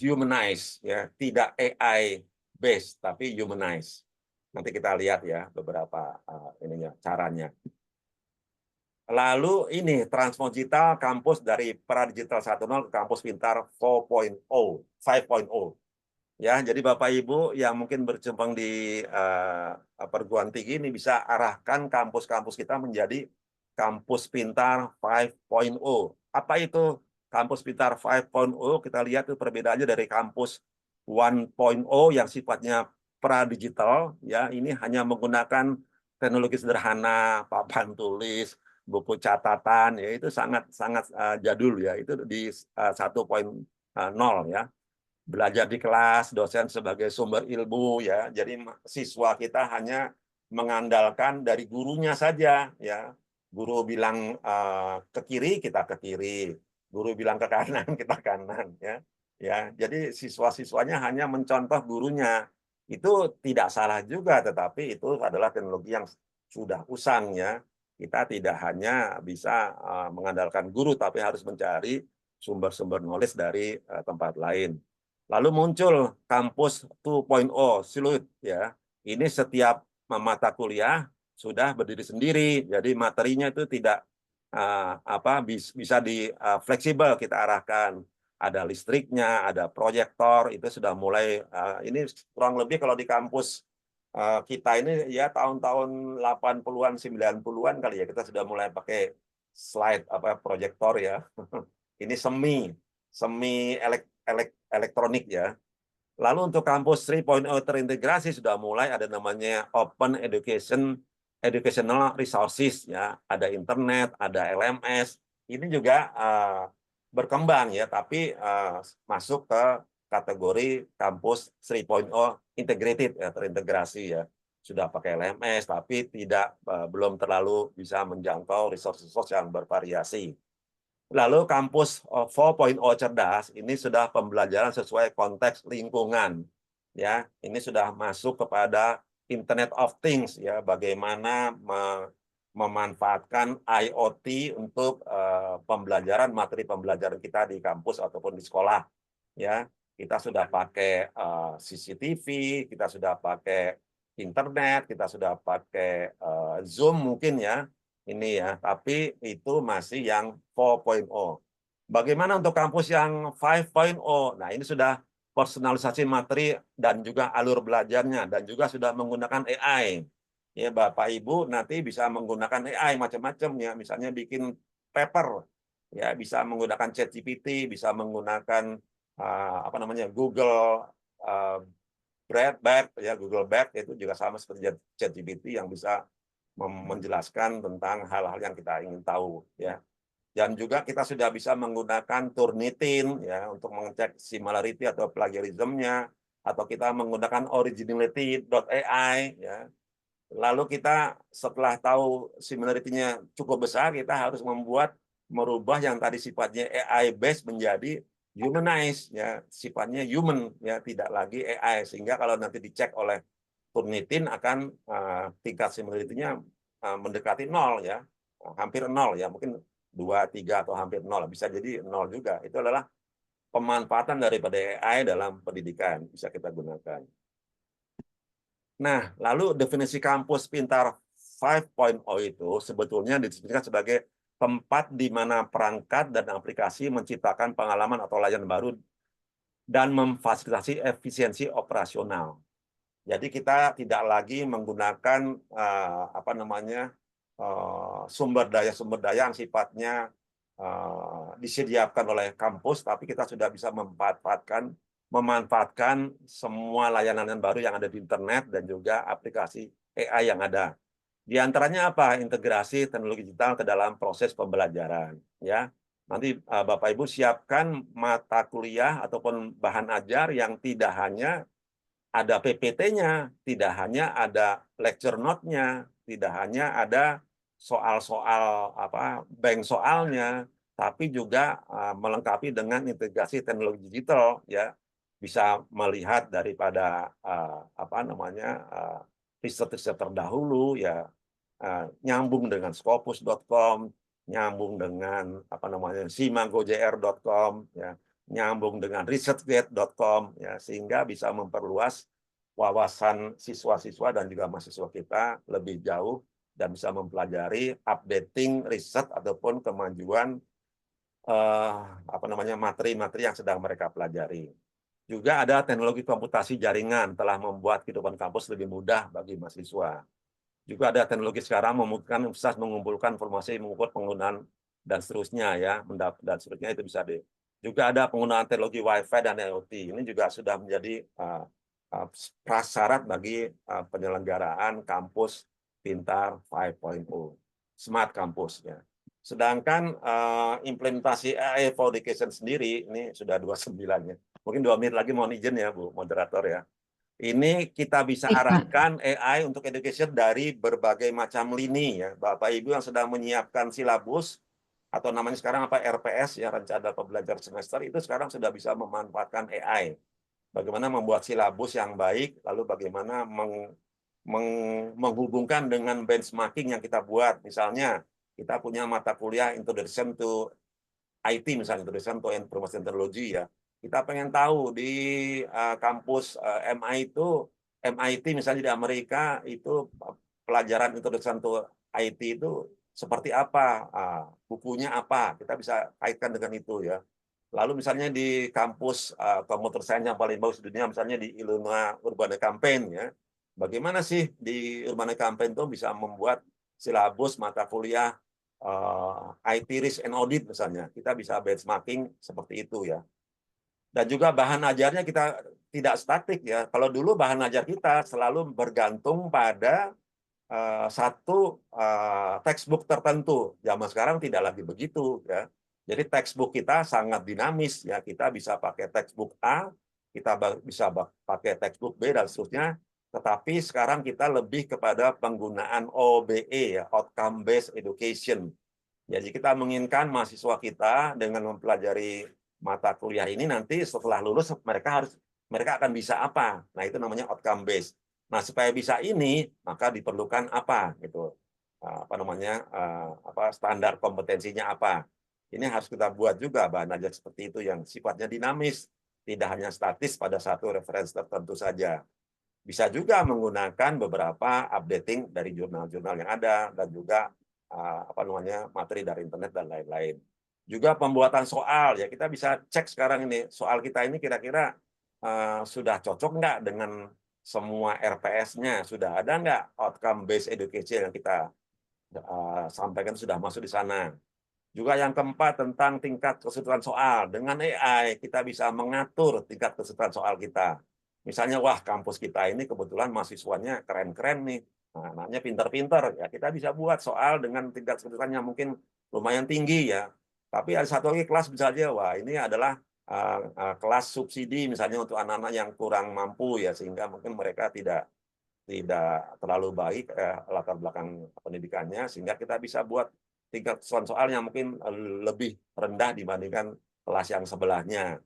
humanize ya, tidak AI based tapi humanize. Nanti kita lihat ya beberapa ininya caranya. Lalu ini Transmogital kampus dari Pradigital 1.0 ke kampus pintar 4.0, 5.0. Ya, jadi Bapak Ibu yang mungkin berkecimpung di perguruan tinggi ini bisa arahkan kampus-kampus kita menjadi kampus pintar 5.0. Apa itu kampus pintar 5.0? Kita lihat itu perbedaannya dari kampus 1.0 yang sifatnya pradigital ya, ini hanya menggunakan teknologi sederhana, papan tulis, buku catatan ya, itu sangat jadul ya. Itu di 1.0 ya. Belajar di kelas, dosen sebagai sumber ilmu ya. Jadi siswa kita hanya mengandalkan dari gurunya saja ya. Guru bilang ke kiri, kita ke kiri. Guru bilang ke kanan, kita kanan ya. Ya, jadi siswa-siswanya hanya mencontoh gurunya. Itu tidak salah juga, tetapi itu adalah teknologi yang sudah usang ya. Kita tidak hanya bisa mengandalkan guru, tapi harus mencari sumber-sumber knowledge dari tempat lain. Lalu muncul kampus 2.0 Siluit ya. Ini setiap mata kuliah sudah berdiri sendiri. Jadi materinya itu tidak bisa di fleksibel kita arahkan. Ada listriknya, ada proyektor, itu sudah mulai ini kurang lebih kalau di kampus kita ini ya tahun-tahun 80-an 90-an kali ya kita sudah mulai pakai slide proyektor ya. Ini semi elektronik ya. Lalu untuk kampus 3.0 terintegrasi sudah mulai ada namanya Open Education educational resources ya, ada internet, ada LMS. Ini juga berkembang ya, tapi masuk ke kategori kampus 3.0 integrated ya, terintegrasi ya. Sudah pakai LMS tapi tidak belum terlalu bisa menjangkau resource-resource yang bervariasi. Lalu kampus 4.0 cerdas ini sudah pembelajaran sesuai konteks lingkungan ya. Ini sudah masuk kepada Internet of Things ya, bagaimana memanfaatkan IoT untuk pembelajaran materi pembelajaran kita di kampus ataupun di sekolah ya. Kita sudah pakai CCTV, kita sudah pakai internet, kita sudah pakai Zoom mungkin ya. Ini ya, tapi itu masih yang 4.0. Bagaimana untuk kampus yang 5.0? Nah, ini sudah personalisasi materi dan juga alur belajarnya dan juga sudah menggunakan AI. Ya, Bapak Ibu nanti bisa menggunakan AI macam-macam ya, misalnya bikin paper ya, bisa menggunakan ChatGPT, bisa menggunakan apa namanya Google Bard ya, Google Bard itu juga sama seperti ChatGPT yang bisa menjelaskan tentang hal-hal yang kita ingin tahu ya. Dan juga kita sudah bisa menggunakan Turnitin ya untuk mengecek similarity atau plagiarism-nya, atau kita menggunakan originality.ai ya. Lalu kita setelah tahu similarity-nya cukup besar, kita harus merubah yang tadi sifatnya AI based menjadi humanized ya, sifatnya human ya, tidak lagi AI, sehingga kalau nanti dicek oleh Turnitin akan tingkat similarity-nya mendekati 0 ya, hampir 0 ya, mungkin 2, 3 atau hampir 0, bisa jadi 0 juga. Itu adalah pemanfaatan daripada AI dalam pendidikan bisa kita gunakan. Nah, lalu definisi kampus pintar 5.0 itu sebetulnya didefinisikan sebagai tempat di mana perangkat dan aplikasi menciptakan pengalaman atau layanan baru dan memfasilitasi efisiensi operasional. Jadi kita tidak lagi menggunakan apa namanya sumber daya yang sifatnya disediakan oleh kampus, tapi kita sudah bisa memanfaatkan semua layanan yang baru yang ada di internet dan juga aplikasi AI yang ada. Di antaranya apa? Integrasi teknologi digital ke dalam proses pembelajaran. Ya, nanti Bapak Ibu siapkan mata kuliah ataupun bahan ajar yang tidak hanya ada PPT-nya, tidak hanya ada lecture note-nya, tidak hanya ada soal-soal bank soalnya, tapi juga melengkapi dengan integrasi teknologi digital ya, bisa melihat daripada riset-riset terdahulu ya, nyambung dengan scopus.com, nyambung dengan simagojr.com ya, nyambung dengan researchgate.com ya, sehingga bisa memperluas wawasan siswa-siswa dan juga mahasiswa kita lebih jauh dan bisa mempelajari updating riset ataupun kemajuan materi-materi yang sedang mereka pelajari. Juga ada teknologi komputasi jaringan telah membuat kehidupan kampus lebih mudah bagi mahasiswa. Juga ada teknologi sekarang memungkinkan universitas mengumpulkan informasi, mengukur penggunaan dan seterusnya ya, dan seterusnya itu bisa juga ada penggunaan teknologi Wi-Fi dan IoT. Ini juga sudah menjadi prasyarat bagi penyelenggaraan kampus pintar 5.0, smart campus ya. Sedangkan implementasi AI for Education sendiri ini sudah 29 ya. Mungkin 2 menit lagi mohon izin ya Bu moderator ya. Ini kita bisa arahkan AI untuk education dari berbagai macam lini ya. Bapak Ibu yang sedang menyiapkan silabus atau namanya sekarang RPS ya, rencana pembelajaran semester, itu sekarang sudah bisa memanfaatkan AI. Bagaimana membuat silabus yang baik, lalu bagaimana menghubungkan dengan benchmarking yang kita buat. Misalnya kita punya mata kuliah Introduction to IT misalnya, Introduction to Information Technology ya. Kita pengen tahu di kampus MIT misalnya di Amerika itu pelajaran Introduction to IT itu seperti apa, bukunya apa, kita bisa kaitkan dengan itu ya. Lalu misalnya di kampus computer science yang paling bagus di dunia, misalnya di Illinois Urbana-Champaign ya, bagaimana sih di Urbana-Champaign itu bisa membuat silabus mata kuliah IT Risk and Audit misalnya, kita bisa benchmarking seperti itu ya. Dan juga bahan ajarnya kita tidak statik ya. Kalau dulu bahan ajar kita selalu bergantung pada satu textbook tertentu. Zaman sekarang tidak lagi begitu ya. Jadi textbook kita sangat dinamis ya. Kita bisa pakai textbook A, kita bisa pakai textbook B dan seterusnya. Tetapi sekarang kita lebih kepada penggunaan OBE ya, outcome based education. Jadi kita menginginkan mahasiswa kita dengan mempelajari mata kuliah ini nanti setelah lulus mereka akan bisa apa? Nah, itu namanya outcome based. Nah, supaya bisa ini maka diperlukan apa gitu. Apa namanya? Standar kompetensinya apa? Ini harus kita buat juga bahan ajar seperti itu yang sifatnya dinamis, tidak hanya statis pada satu referensi tertentu saja. Bisa juga menggunakan beberapa updating dari jurnal-jurnal yang ada dan juga materi dari internet dan lain-lain. Juga pembuatan soal ya, kita bisa cek sekarang ini soal kita ini kira-kira sudah cocok nggak dengan semua RPS-nya, sudah ada nggak outcome based education yang kita sampaikan sudah masuk di sana. Juga yang keempat tentang tingkat kesulitan soal. Dengan AI kita bisa mengatur tingkat kesulitan soal kita. Misalnya, wah kampus kita ini kebetulan mahasiswanya keren-keren nih. Nah, anaknya pinter-pinter. Ya, kita bisa buat soal dengan tingkat kesulitan yang mungkin lumayan tinggi ya. Tapi ada satu lagi kelas misalnya, wah ini adalah kelas subsidi misalnya untuk anak-anak yang kurang mampu ya, sehingga mungkin mereka tidak terlalu baik latar belakang pendidikannya, sehingga kita bisa buat tingkat soal yang mungkin lebih rendah dibandingkan kelas yang sebelahnya.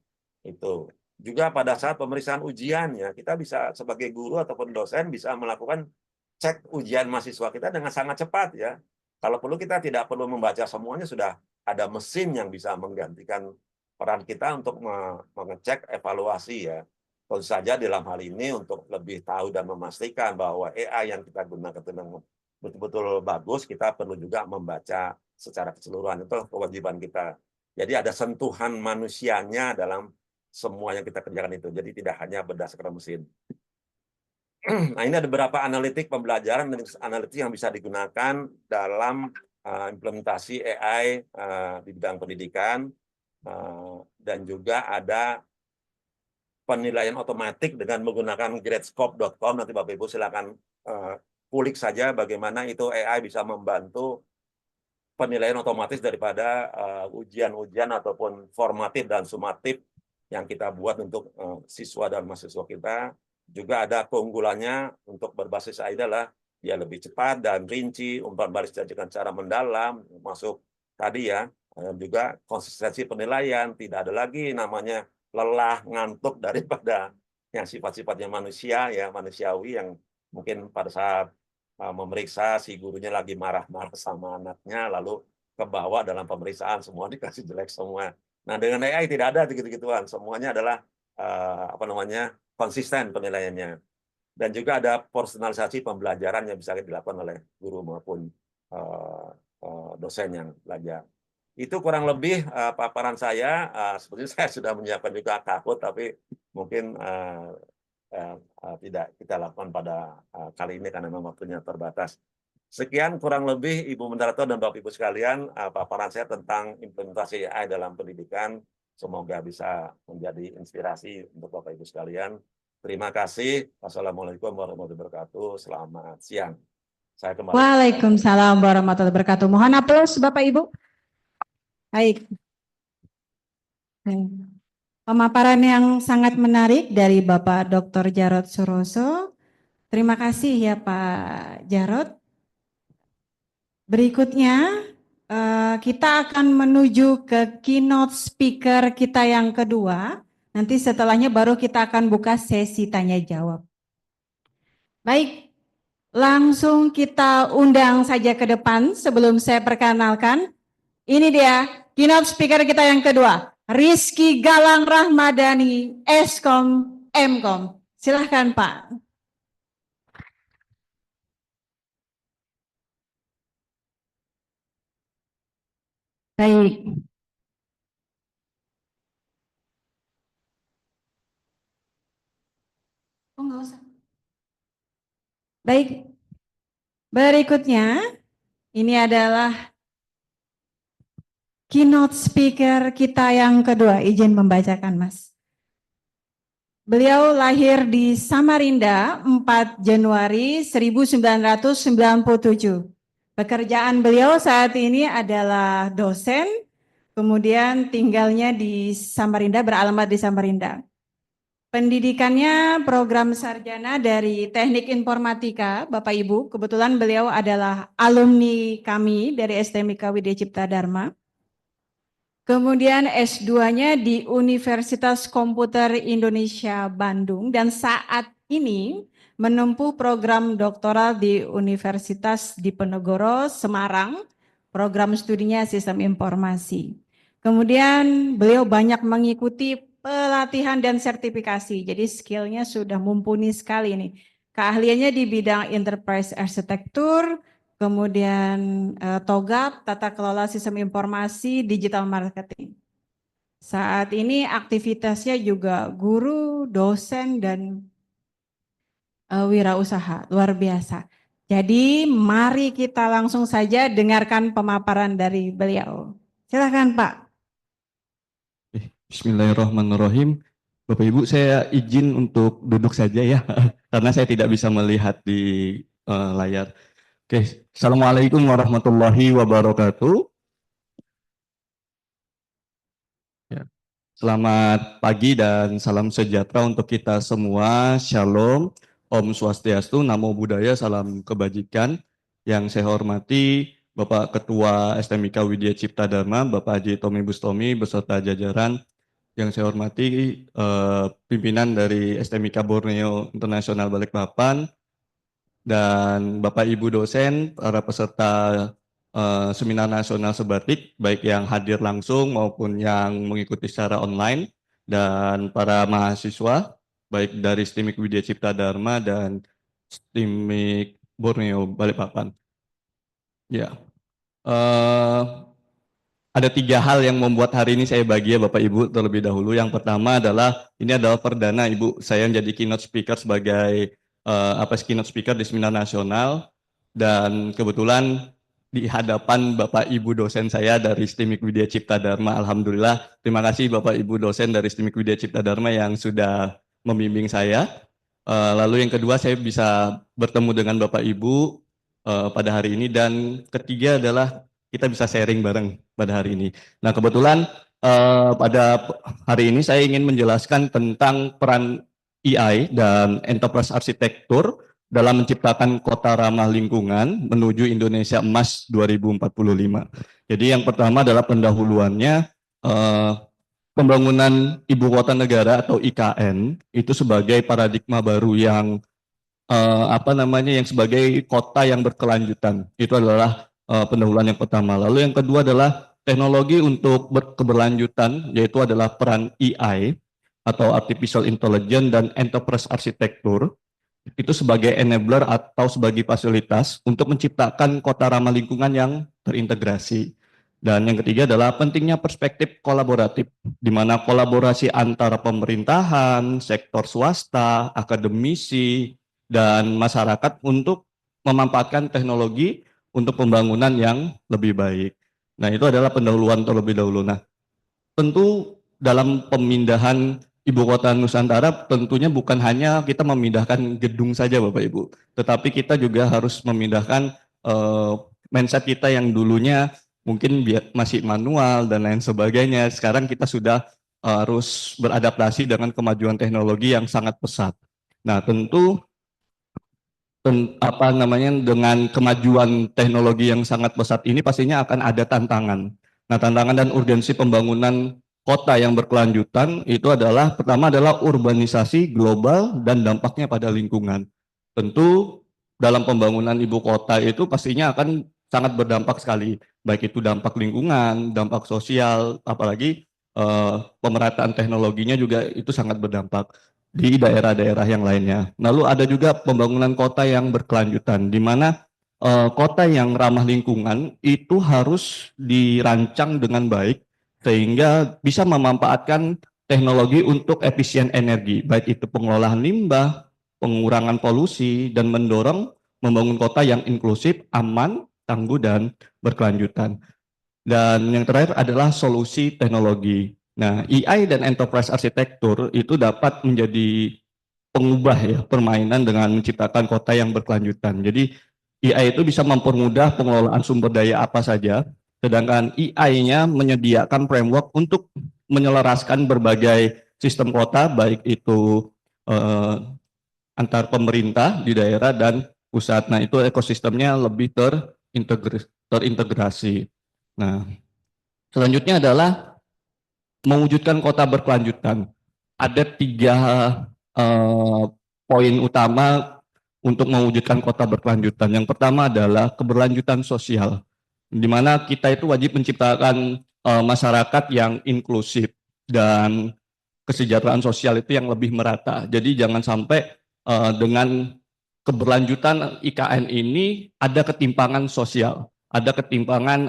Itu juga pada saat pemeriksaan ujian ya, kita bisa sebagai guru ataupun dosen bisa melakukan cek ujian mahasiswa kita dengan sangat cepat ya. Kalau perlu kita tidak perlu membaca semuanya, sudah ada mesin yang bisa menggantikan peran kita untuk mengecek evaluasi ya. Tentu saja dalam hal ini untuk lebih tahu dan memastikan bahwa AI yang kita gunakan betul-betul bagus, kita perlu juga membaca secara keseluruhan. Itu kewajiban kita. Jadi ada sentuhan manusianya dalam semua yang kita kerjakan itu. Jadi tidak hanya berdasarkan mesin. Nah, ini ada beberapa analitik pembelajaran dan analitik yang bisa digunakan dalam implementasi AI di bidang pendidikan, dan juga ada penilaian otomatik dengan menggunakan gradescope.com. Nanti Bapak Ibu silakan kulik saja bagaimana itu AI bisa membantu penilaian otomatis daripada ujian-ujian ataupun formatif dan sumatif yang kita buat untuk siswa dan mahasiswa kita. Juga ada keunggulannya untuk berbasis AI adalah dia lebih cepat dan rinci, umpan balik dengan cara mendalam, masuk tadi ya, dan juga konsistensi penilaian, tidak ada lagi namanya lelah, ngantuk daripada yang sifat-sifatnya manusia ya, manusiawi yang mungkin pada saat memeriksa si gurunya lagi marah-marah sama anaknya, lalu ke bawah dalam pemeriksaan semua dikasih jelek semua. Nah, dengan AI tidak ada gitu-gituan, semuanya adalah konsisten penilaiannya. Dan juga ada personalisasi pembelajaran yang bisa dilakukan oleh guru maupun dosen yang belajar. Itu kurang lebih paparan saya. Sebenarnya saya sudah menyiapkan juga Kahoot, tapi mungkin tidak kita lakukan pada kali ini karena memang waktunya terbatas. Sekian kurang lebih Ibu Moderator dan Bapak Ibu sekalian, paparan saya tentang implementasi AI dalam pendidikan. Semoga bisa menjadi inspirasi untuk Bapak Ibu sekalian. Terima kasih. Wassalamualaikum warahmatullahi wabarakatuh. Selamat siang. Saya kembali. Waalaikumsalam warahmatullahi wabarakatuh. Mohon aplaus Bapak Ibu. Baik. Pemaparan yang sangat menarik dari Bapak Dr. Jarod Suroso. Terima kasih ya Pak Jarod. Berikutnya kita akan menuju ke keynote speaker kita yang kedua. Nanti setelahnya baru kita akan buka sesi tanya jawab. Baik, langsung kita undang saja ke depan sebelum saya perkenalkan. Ini dia keynote speaker kita yang kedua, Rizky Galang Rahmadani, Eskom Mkom. Silahkan Pak. Baik. Oh, enggak usah. Baik. Berikutnya, ini adalah keynote speaker kita yang kedua. Izin membacakan, Mas. Beliau lahir di Samarinda 4 Januari 1997. Pekerjaan beliau saat ini adalah dosen, kemudian tinggalnya di Samarinda, beralamat di Samarinda. Pendidikannya program sarjana dari Teknik Informatika, Bapak Ibu. Kebetulan beliau adalah alumni kami dari STMIK Widya Cipta Dharma. Kemudian S2-nya di Universitas Komputer Indonesia Bandung dan saat ini menempuh program doktoral di Universitas Diponegoro Semarang, program studinya Sistem Informasi. Kemudian beliau banyak mengikuti pelatihan dan sertifikasi, jadi skillnya sudah mumpuni sekali nih. Keahliannya di bidang enterprise arsitektur, kemudian TOGAP, Tata Kelola Sistem Informasi, Digital Marketing. Saat ini aktivitasnya juga guru, dosen, dan wirausaha, luar biasa. Jadi mari kita langsung saja dengarkan pemaparan dari beliau. Silakan Pak. Bismillahirrahmanirrahim. Bapak Ibu, saya izin untuk duduk saja ya, karena saya tidak bisa melihat di layar. Oke, Assalamualaikum warahmatullahi wabarakatuh. Ya. Selamat pagi dan salam sejahtera untuk kita semua. Shalom, Om Swastiastu, Namo Buddhaya, salam kebajikan. Yang saya hormati Bapak Ketua STMIK Widya Cipta Dharma, Bapak Haji Tommy Bustomi beserta jajaran. Yang saya hormati pimpinan dari STMIK Borneo Internasional Balikpapan, dan Bapak Ibu dosen, para peserta seminar nasional sebatik, baik yang hadir langsung maupun yang mengikuti secara online, dan para mahasiswa, baik dari STMIK Widya Cipta Dharma dan STMIK Borneo Balikpapan. Ya, ada 3 hal yang membuat hari ini saya bahagia Bapak Ibu terlebih dahulu. Yang pertama adalah, ini adalah perdana Ibu saya menjadi keynote speaker sebagai keynote speaker di seminar nasional, dan kebetulan di hadapan Bapak Ibu dosen saya dari STMIK Widya Cipta Dharma. Alhamdulillah, terima kasih Bapak Ibu dosen dari STMIK Widya Cipta Dharma yang sudah membimbing saya. Lalu yang kedua, saya bisa bertemu dengan Bapak Ibu pada hari ini, dan ketiga adalah kita bisa sharing bareng pada hari ini. Nah, kebetulan pada hari ini saya ingin menjelaskan tentang peran AI dan enterprise arsitektur dalam menciptakan kota ramah lingkungan menuju Indonesia Emas 2045. Jadi yang pertama adalah pendahuluannya, pembangunan ibu kota negara atau IKN itu sebagai paradigma baru yang yang sebagai kota yang berkelanjutan. Itu adalah pendahuluan yang pertama. Lalu yang kedua adalah teknologi untuk keberlanjutan, yaitu adalah peran AI atau Artificial Intelligence dan Enterprise Arsitektur, itu sebagai enabler atau sebagai fasilitas untuk menciptakan kota ramah lingkungan yang terintegrasi. Dan yang ketiga adalah pentingnya perspektif kolaboratif, di mana kolaborasi antara pemerintahan, sektor swasta, akademisi, dan masyarakat untuk memanfaatkan teknologi untuk pembangunan yang lebih baik. Nah, itu adalah pendahuluan terlebih dahulu. Nah, tentu dalam pemindahan ibu kota Nusantara tentunya bukan hanya kita memindahkan gedung saja Bapak Ibu, tetapi kita juga harus memindahkan mindset kita yang dulunya mungkin masih manual dan lain sebagainya. Sekarang kita sudah harus beradaptasi dengan kemajuan teknologi yang sangat pesat. Nah, tentu dengan kemajuan teknologi yang sangat pesat ini pastinya akan ada tantangan. Nah, tantangan dan urgensi pembangunan kota yang berkelanjutan itu adalah, pertama adalah urbanisasi global dan dampaknya pada lingkungan. Tentu dalam pembangunan ibu kota itu pastinya akan sangat berdampak sekali, baik itu dampak lingkungan, dampak sosial, apalagi pemerataan teknologinya juga itu sangat berdampak di daerah-daerah yang lainnya. Lalu ada juga pembangunan kota yang berkelanjutan, di mana kota yang ramah lingkungan itu harus dirancang dengan baik sehingga bisa memanfaatkan teknologi untuk efisien energi, baik itu pengelolaan limbah, pengurangan polusi, dan mendorong membangun kota yang inklusif, aman, tangguh, dan berkelanjutan. Dan yang terakhir adalah solusi teknologi. Nah, EI dan enterprise arsitektur itu dapat menjadi pengubah ya permainan dengan menciptakan kota yang berkelanjutan. Jadi EI itu bisa mempermudah pengelolaan sumber daya apa saja, sedangkan EI-nya menyediakan framework untuk menyelaraskan berbagai sistem kota, baik itu antar pemerintah di daerah dan pusat. Nah, itu ekosistemnya lebih terintegrasi. Nah, selanjutnya adalah mewujudkan kota berkelanjutan. Ada 3 poin utama untuk mewujudkan kota berkelanjutan. Yang pertama adalah keberlanjutan sosial, di mana kita itu wajib menciptakan masyarakat yang inklusif dan kesejahteraan sosial itu yang lebih merata. Jadi jangan sampai dengan keberlanjutan IKN ini ada ketimpangan sosial, ada ketimpangan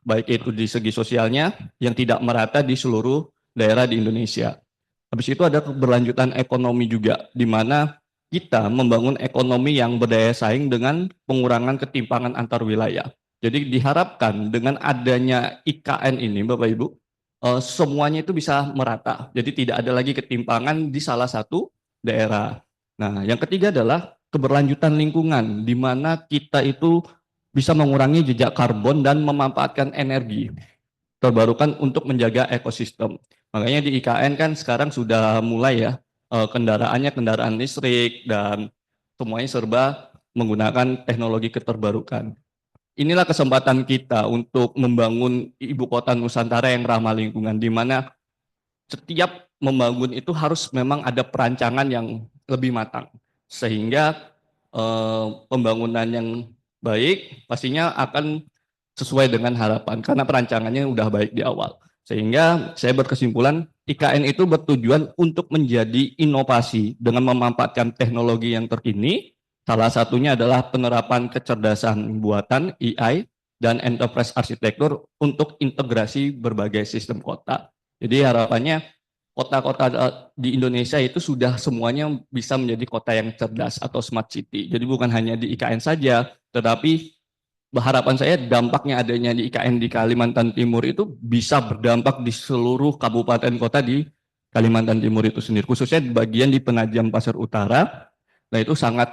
baik itu di segi sosialnya yang tidak merata di seluruh daerah di Indonesia. Habis itu ada keberlanjutan ekonomi juga, di mana kita membangun ekonomi yang berdaya saing dengan pengurangan ketimpangan antar wilayah. Jadi diharapkan dengan adanya IKN ini, Bapak Ibu, semuanya itu bisa merata. Jadi tidak ada lagi ketimpangan di salah satu daerah. Nah, yang ketiga adalah keberlanjutan lingkungan, di mana kita itu bisa mengurangi jejak karbon dan memanfaatkan energi terbarukan untuk menjaga ekosistem. Makanya di IKN kan sekarang sudah mulai ya, kendaraannya kendaraan listrik dan semuanya serba menggunakan teknologi keterbarukan. Inilah kesempatan kita untuk membangun ibu kota Nusantara yang ramah lingkungan, di mana setiap membangun itu harus memang ada perancangan yang lebih matang, sehingga pembangunan yang baik pastinya akan sesuai dengan harapan karena perancangannya udah baik di awal. Sehingga saya berkesimpulan IKN itu bertujuan untuk menjadi inovasi dengan memanfaatkan teknologi yang terkini. Salah satunya adalah penerapan kecerdasan buatan AI dan enterprise arsitektur untuk integrasi berbagai sistem kota. Jadi harapannya kota-kota di Indonesia itu sudah semuanya bisa menjadi kota yang cerdas atau smart city. Jadi bukan hanya di IKN saja, tetapi harapan saya dampaknya adanya di IKN di Kalimantan Timur itu bisa berdampak di seluruh kabupaten kota di Kalimantan Timur itu sendiri, khususnya di bagian di Penajam Pasir Utara. Nah, itu sangat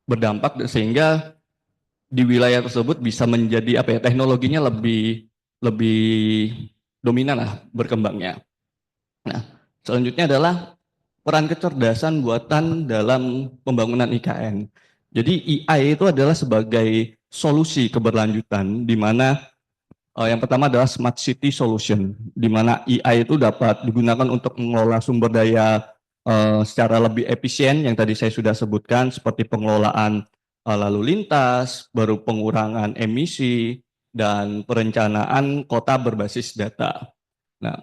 berdampak sehingga di wilayah tersebut bisa menjadi apa ya, teknologinya lebih dominan lah berkembangnya. Nah, selanjutnya adalah peran kecerdasan buatan dalam pembangunan IKN. Jadi AI itu adalah sebagai solusi keberlanjutan, di mana yang pertama adalah smart city solution, di mana AI itu dapat digunakan untuk mengelola sumber daya secara lebih efisien, yang tadi saya sudah sebutkan, seperti pengelolaan lalu lintas, baru pengurangan emisi, dan perencanaan kota berbasis data. Nah,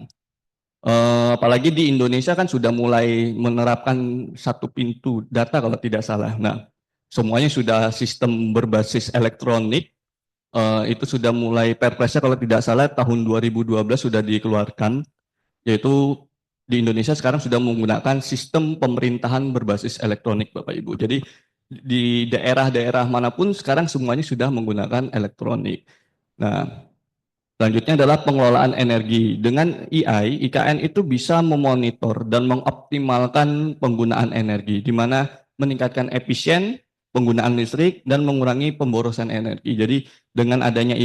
apalagi di Indonesia kan sudah mulai menerapkan satu pintu data kalau tidak salah. Nah, semuanya sudah sistem berbasis elektronik, itu sudah mulai perpresnya kalau tidak salah tahun 2012 sudah dikeluarkan, yaitu di Indonesia sekarang sudah menggunakan sistem pemerintahan berbasis elektronik, Bapak Ibu. Jadi di daerah-daerah manapun sekarang semuanya sudah menggunakan elektronik. Nah, selanjutnya adalah pengelolaan energi. Dengan AI, IKN itu bisa memonitor dan mengoptimalkan penggunaan energi, di mana meningkatkan efisien penggunaan listrik dan mengurangi pemborosan energi. Jadi dengan adanya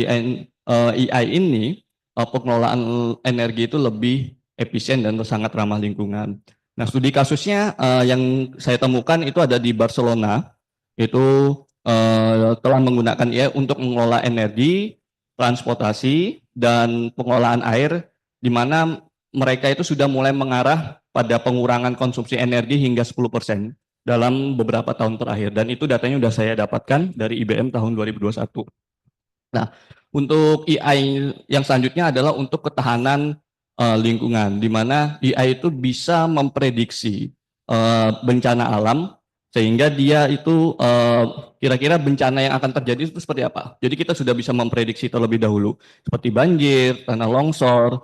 AI ini, pengelolaan energi itu lebih efisien dan sangat ramah lingkungan. Nah, studi kasusnya yang saya temukan itu ada di Barcelona, itu telah menggunakan AI untuk mengelola energi, transportasi, dan pengelolaan air, di mana mereka itu sudah mulai mengarah pada pengurangan konsumsi energi hingga 10% dalam beberapa tahun terakhir. Dan itu datanya sudah saya dapatkan dari IBM tahun 2021. Nah, untuk AI yang selanjutnya adalah untuk ketahanan lingkungan, di mana AI itu bisa memprediksi bencana alam, sehingga dia itu kira-kira bencana yang akan terjadi itu seperti apa. Jadi kita sudah bisa memprediksi terlebih dahulu, seperti banjir, tanah longsor,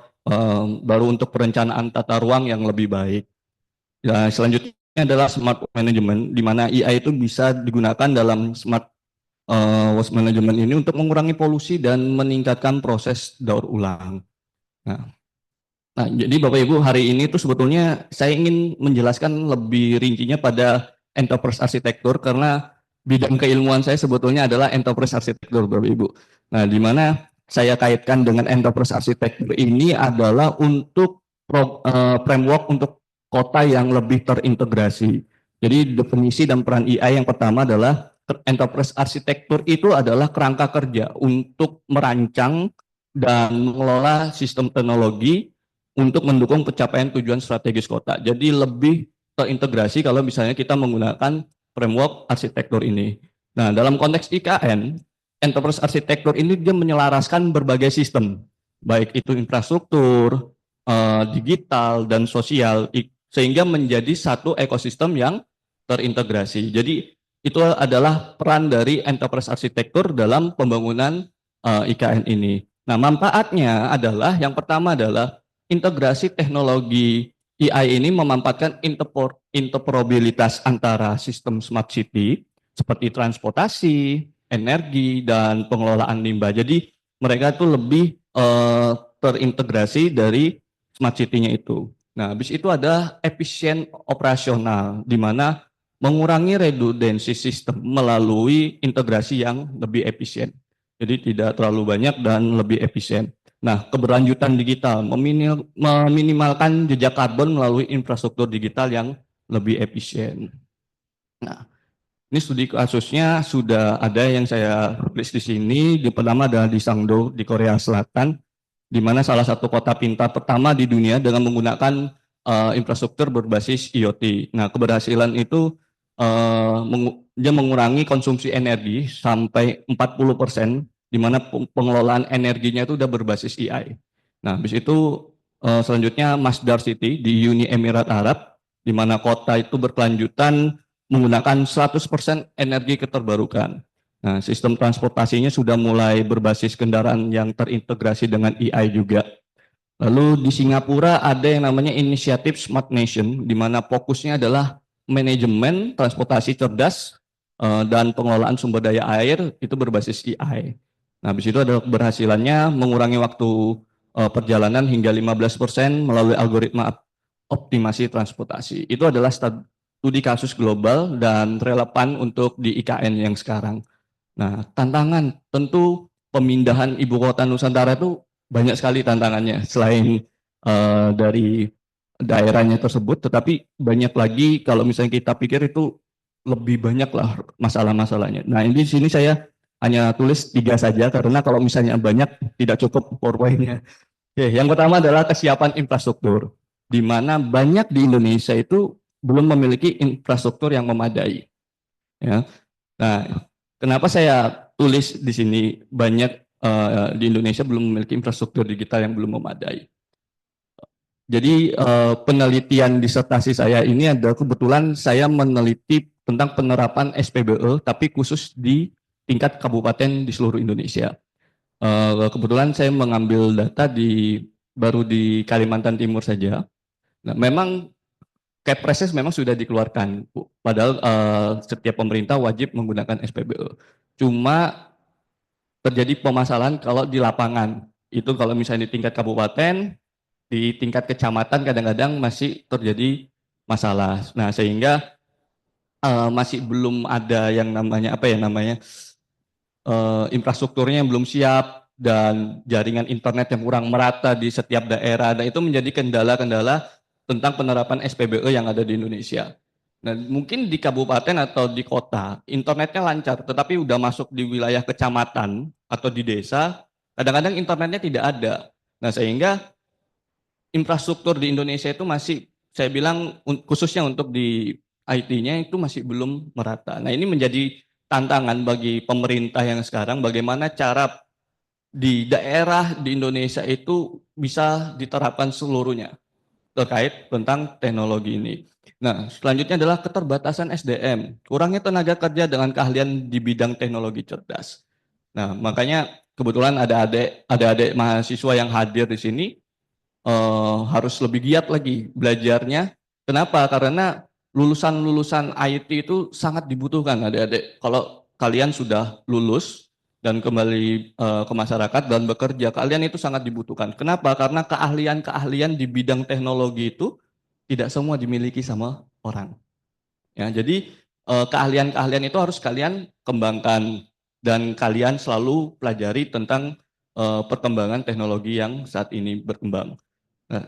baru untuk perencanaan tata ruang yang lebih baik. Nah, selanjutnya adalah smart management, di mana AI itu bisa digunakan dalam smart waste management ini untuk mengurangi polusi dan meningkatkan proses daur ulang. Nah, Nah, jadi Bapak Ibu, hari ini tuh sebetulnya saya ingin menjelaskan lebih rincinya pada enterprise arsitektur karena bidang keilmuan saya sebetulnya adalah enterprise arsitektur, Bapak Ibu. Nah, di mana saya kaitkan dengan enterprise arsitektur ini adalah untuk framework untuk kota yang lebih terintegrasi. Jadi definisi dan peran AI yang pertama adalah enterprise arsitektur itu adalah kerangka kerja untuk merancang dan mengelola sistem teknologi untuk mendukung pencapaian tujuan strategis kota. Jadi lebih terintegrasi kalau misalnya kita menggunakan framework arsitektur ini. Nah, dalam konteks IKN, enterprise arsitektur ini dia menyelaraskan berbagai sistem, baik itu infrastruktur, digital, dan sosial, sehingga menjadi satu ekosistem yang terintegrasi. Jadi itu adalah peran dari enterprise arsitektur dalam pembangunan IKN ini. Nah, manfaatnya adalah yang pertama adalah integrasi teknologi AI ini memanfaatkan interoperabilitas antara sistem smart city seperti transportasi, energi, dan pengelolaan limbah. Jadi mereka itu lebih terintegrasi dari smart city-nya itu. Nah, habis itu ada efisien operasional, di mana mengurangi redundansi sistem melalui integrasi yang lebih efisien. Jadi tidak terlalu banyak dan lebih efisien. Nah, keberlanjutan digital, meminimalkan jejak karbon melalui infrastruktur digital yang lebih efisien. Nah, ini studi kasusnya sudah ada yang saya tulis di sini. Di pertama adalah di Sangdo, di Korea Selatan, di mana salah satu kota pintar pertama di dunia dengan menggunakan infrastruktur berbasis IoT. Nah, keberhasilan itu dia mengurangi konsumsi energi sampai 40%, di mana pengelolaan energinya itu sudah berbasis AI. Nah, habis itu selanjutnya Masdar City di Uni Emirat Arab, di mana kota itu berkelanjutan menggunakan 100% energi keterbarukan. Nah, sistem transportasinya sudah mulai berbasis kendaraan yang terintegrasi dengan AI juga. Lalu di Singapura ada yang namanya inisiatif Smart Nation, di mana fokusnya adalah manajemen transportasi cerdas dan pengelolaan sumber daya air itu berbasis AI. Nah, habis itu ada keberhasilannya mengurangi waktu perjalanan hingga 15% melalui algoritma optimasi transportasi. Itu adalah studi kasus global dan relevan untuk di IKN yang sekarang. Nah, tantangan tentu pemindahan ibu kota Nusantara itu banyak sekali tantangannya selain dari daerahnya tersebut, tetapi banyak lagi kalau misalnya kita pikir itu lebih banyak lah masalah-masalahnya. Nah, ini di sini saya hanya tulis 3 saja karena kalau misalnya banyak tidak cukup PowerPoint-nya. Oke, yang pertama adalah kesiapan infrastruktur, di mana banyak di Indonesia itu belum memiliki infrastruktur yang memadai. Ya. Nah, kenapa saya tulis di sini banyak di Indonesia belum memiliki infrastruktur digital yang belum memadai? Jadi penelitian disertasi saya ini adalah kebetulan saya meneliti tentang penerapan SPBE, tapi khusus di tingkat kabupaten di seluruh Indonesia. Kebetulan saya mengambil data baru di Kalimantan Timur saja. Nah, memang Kepresses memang sudah dikeluarkan, padahal setiap pemerintah wajib menggunakan SPBE. Cuma terjadi permasalahan kalau di lapangan. Itu kalau misalnya di tingkat kabupaten, di tingkat kecamatan kadang-kadang masih terjadi masalah. Nah, sehingga masih belum ada yang namanya infrastrukturnya yang belum siap dan jaringan internet yang kurang merata di setiap daerah. Dan itu menjadi kendala-kendala tentang penerapan SPBE yang ada di Indonesia. Nah, mungkin di kabupaten atau di kota internetnya lancar, tetapi udah masuk di wilayah kecamatan atau di desa, kadang-kadang internetnya tidak ada. Nah, sehingga infrastruktur di Indonesia itu masih, saya bilang khususnya untuk di IT-nya itu masih belum merata. Nah, ini menjadi tantangan bagi pemerintah yang sekarang, bagaimana cara di daerah di Indonesia itu bisa diterapkan seluruhnya terkait tentang teknologi ini. Nah, selanjutnya adalah keterbatasan SDM, kurangnya tenaga kerja dengan keahlian di bidang teknologi cerdas. Nah, makanya kebetulan ada adik mahasiswa yang hadir di sini harus lebih giat lagi belajarnya. Kenapa? Karena lulusan IT itu sangat dibutuhkan adik-adik. Kalau kalian sudah lulus, dan kembali ke masyarakat dan bekerja, kalian itu sangat dibutuhkan. Kenapa? Karena keahlian-keahlian di bidang teknologi itu tidak semua dimiliki sama orang. Ya, jadi keahlian-keahlian itu harus kalian kembangkan dan kalian selalu pelajari tentang perkembangan teknologi yang saat ini berkembang. Nah,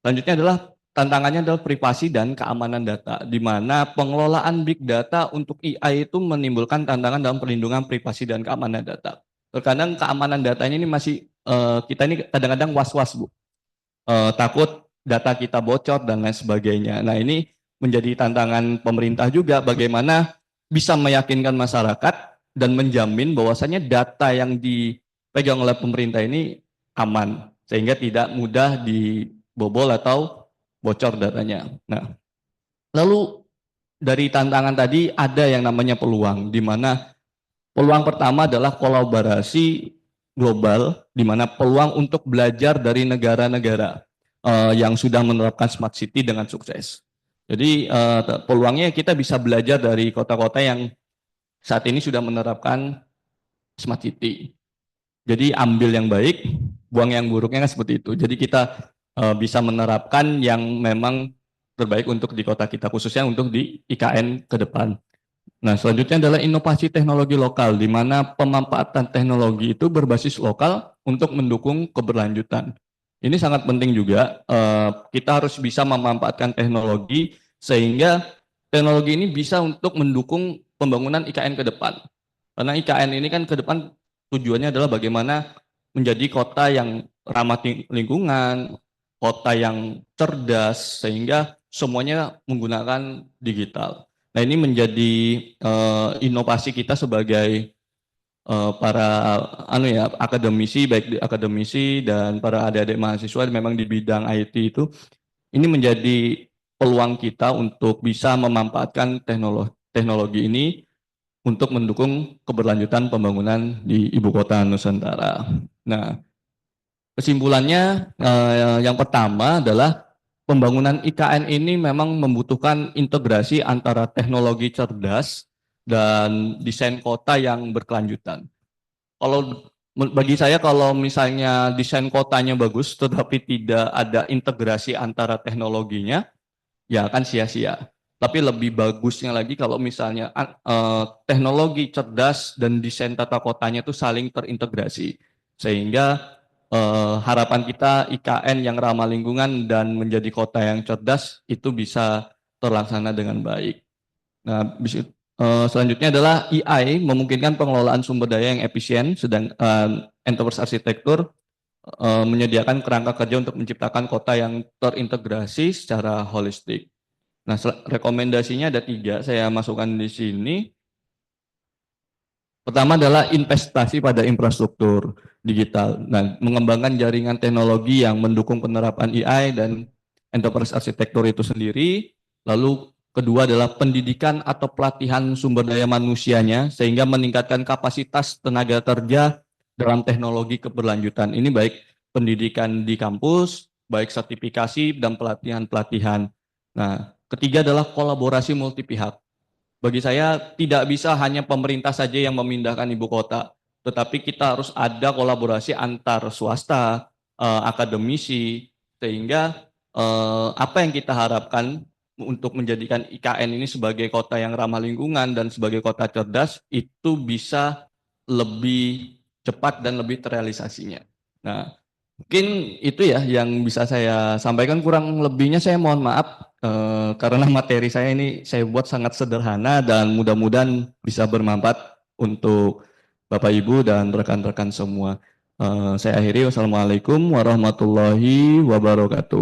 selanjutnya adalah tantangannya adalah privasi dan keamanan data, di mana pengelolaan big data untuk AI itu menimbulkan tantangan dalam perlindungan privasi dan keamanan data. Terkadang keamanan datanya ini masih kita ini kadang-kadang was-was, Bu. Takut data kita bocor dan lain sebagainya. Nah, ini menjadi tantangan pemerintah juga, bagaimana bisa meyakinkan masyarakat dan menjamin bahwasanya data yang dipegang oleh pemerintah ini aman, sehingga tidak mudah dibobol atau bocor datanya. Nah, lalu dari tantangan tadi ada yang namanya peluang, di mana peluang pertama adalah kolaborasi global, di mana peluang untuk belajar dari negara-negara yang sudah menerapkan smart city dengan sukses. Jadi peluangnya kita bisa belajar dari kota-kota yang saat ini sudah menerapkan smart city. Jadi ambil yang baik, buang yang buruknya kan seperti itu. Jadi kita bisa menerapkan yang memang terbaik untuk di kota kita, khususnya untuk di IKN ke depan. Nah, selanjutnya adalah inovasi teknologi lokal, di mana pemanfaatan teknologi itu berbasis lokal untuk mendukung keberlanjutan. Ini sangat penting juga, kita harus bisa memanfaatkan teknologi, sehingga teknologi ini bisa untuk mendukung pembangunan IKN ke depan. Karena IKN ini kan ke depan tujuannya adalah bagaimana menjadi kota yang ramah lingkungan, kota yang cerdas, sehingga semuanya menggunakan digital. Nah, ini menjadi inovasi kita sebagai para akademisi, baik akademisi dan para adik-adik mahasiswa memang di bidang IT itu, ini menjadi peluang kita untuk bisa memanfaatkan teknologi ini untuk mendukung keberlanjutan pembangunan di Ibu Kota Nusantara. Nah, kesimpulannya yang pertama adalah pembangunan IKN ini memang membutuhkan integrasi antara teknologi cerdas dan desain kota yang berkelanjutan. Kalau bagi saya, kalau misalnya desain kotanya bagus tetapi tidak ada integrasi antara teknologinya, ya akan sia-sia. Tapi lebih bagusnya lagi kalau misalnya teknologi cerdas dan desain tata kotanya itu saling terintegrasi, sehingga harapan kita IKN yang ramah lingkungan dan menjadi kota yang cerdas itu bisa terlaksana dengan baik. Nah, selanjutnya adalah AI memungkinkan pengelolaan sumber daya yang efisien, sedang enterprise arsitektur menyediakan kerangka kerja untuk menciptakan kota yang terintegrasi secara holistik. Nah, rekomendasinya ada 3, saya masukkan di sini. Pertama adalah investasi pada infrastruktur digital. Nah, mengembangkan jaringan teknologi yang mendukung penerapan AI dan enterprise arsitektur itu sendiri. Lalu kedua adalah pendidikan atau pelatihan sumber daya manusianya, sehingga meningkatkan kapasitas tenaga kerja dalam teknologi keberlanjutan. Ini baik pendidikan di kampus, baik sertifikasi dan pelatihan-pelatihan. Nah, ketiga adalah kolaborasi multi pihak. Bagi saya tidak bisa hanya pemerintah saja yang memindahkan ibu kota, tetapi kita harus ada kolaborasi antar swasta, akademisi, sehingga apa yang kita harapkan untuk menjadikan IKN ini sebagai kota yang ramah lingkungan dan sebagai kota cerdas itu bisa lebih cepat dan lebih terrealisasinya. Nah, mungkin itu ya yang bisa saya sampaikan, kurang lebihnya saya mohon maaf karena materi saya ini saya buat sangat sederhana dan mudah-mudahan bisa bermanfaat untuk Bapak Ibu dan rekan-rekan semua. Saya akhiri, wassalamualaikum warahmatullahi wabarakatuh.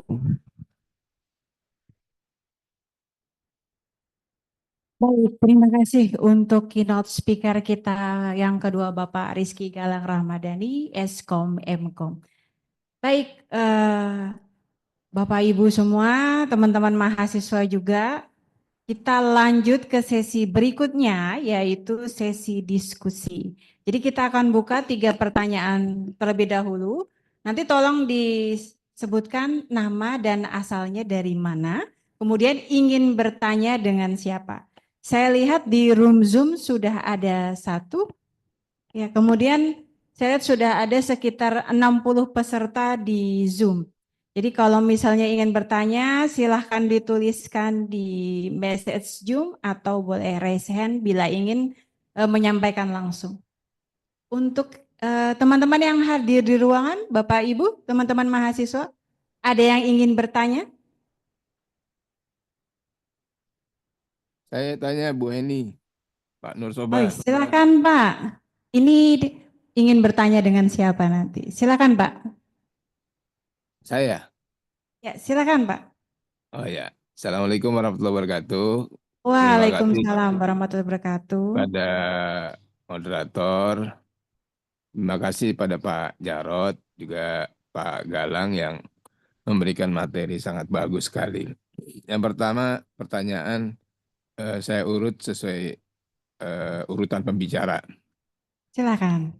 Baik, terima kasih untuk keynote speaker kita yang kedua, Bapak Rizky Galang Rahmadani, Eskom Mkom. Baik, Bapak Ibu semua, teman-teman mahasiswa juga, kita lanjut ke sesi berikutnya, yaitu sesi diskusi. Jadi kita akan buka 3 pertanyaan terlebih dahulu. Nanti tolong disebutkan nama dan asalnya dari mana, kemudian ingin bertanya dengan siapa. Saya lihat di room Zoom sudah ada 1. Ya, kemudian saya lihat sudah ada sekitar 60 peserta di Zoom. Jadi kalau misalnya ingin bertanya, silahkan dituliskan di message Zoom atau boleh raise hand bila ingin menyampaikan langsung. Untuk teman-teman yang hadir di ruangan, Bapak Ibu, teman-teman mahasiswa, ada yang ingin bertanya? Saya tanya Bu Eni, Pak Nur Oh, Sobat. silakan Pak. Ini ingin bertanya dengan siapa nanti? Silakan Pak. Saya. Ya, silakan Pak. Oh ya. Assalamualaikum warahmatullahi wabarakatuh. Terima kasih Waalaikumsalam warahmatullahi wabarakatuh. pada moderator. Terima kasih pada Pak Jarod, juga Pak Galang yang memberikan materi sangat bagus sekali. Yang pertama, pertanyaan saya urut sesuai urutan pembicara. Silakan.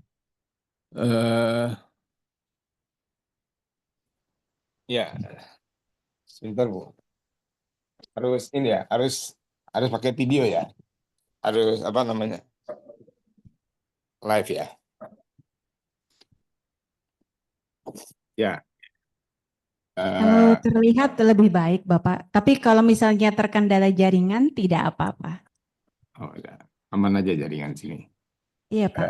Ya, sebentar Bu. Harus ini ya, harus pakai video ya. Harus apa namanya? Live ya. Ya. Kalau terlihat lebih baik Bapak, tapi kalau misalnya terkendala jaringan tidak apa-apa. Oh, ya. Aman aja jaringan sini. Iya Pak.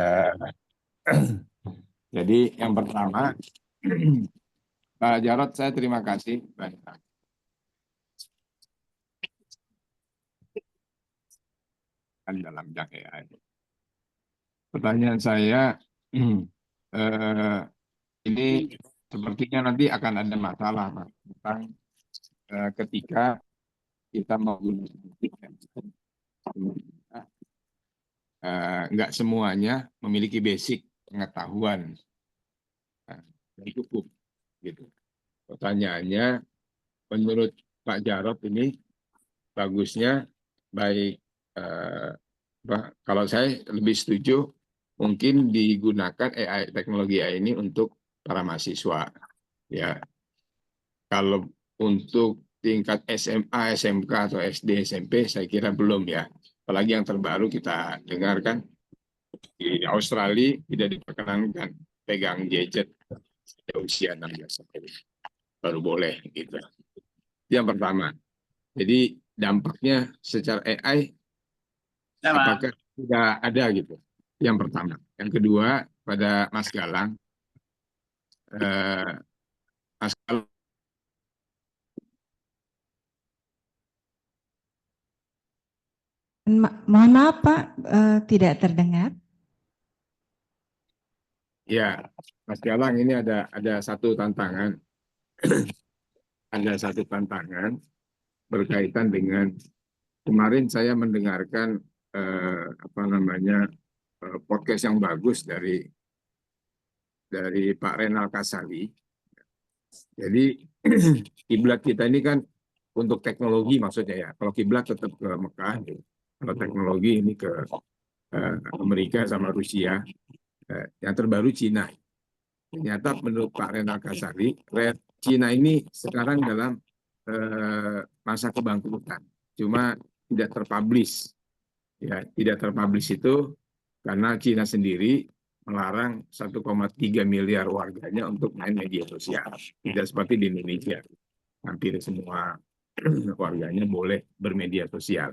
Jadi yang pertama, Pak Jarod, saya terima kasih banyak. Dalam bidang AI. Pertanyaan saya, ini sepertinya nanti akan ada masalah Pak, tentang ketika kita menggunakan nggak semuanya memiliki basic pengetahuan di hukum, gitu. Pertanyaannya, menurut Pak Jarod ini bagusnya baik kalau saya lebih setuju mungkin digunakan AI, teknologi AI ini untuk para mahasiswa. Ya, kalau untuk tingkat SMA, SMK atau SD, SMP saya kira belum ya. Apalagi yang terbaru kita dengarkan di Australia tidak diperkenankan pegang gadget usia 16 tahun baru boleh gitu. Yang pertama. Jadi dampaknya secara AI apakah tidak ada gitu? Yang pertama. Yang kedua, pada Mas Galang, Mas Galang, Mohon maaf Pak, tidak terdengar. ya, Mas Galang ini ada satu tantangan, ada satu tantangan berkaitan dengan kemarin saya mendengarkan podcast yang bagus dari Pak Renal Kasali. Jadi kiblat kita ini kan untuk teknologi maksudnya ya. Kalau kiblat tetap ke Mekah, kalau teknologi ini ke Amerika sama Rusia. Yang terbaru Cina. Ternyata menurut Pak Renal Kasali, Cina ini sekarang dalam masa kebangkrutan. Cuma tidak terpublish. Ya, tidak terpublish itu karena Cina sendiri melarang 1,3 miliar warganya untuk main media sosial. Tidak seperti di Indonesia. Hampir semua warganya boleh bermedia sosial.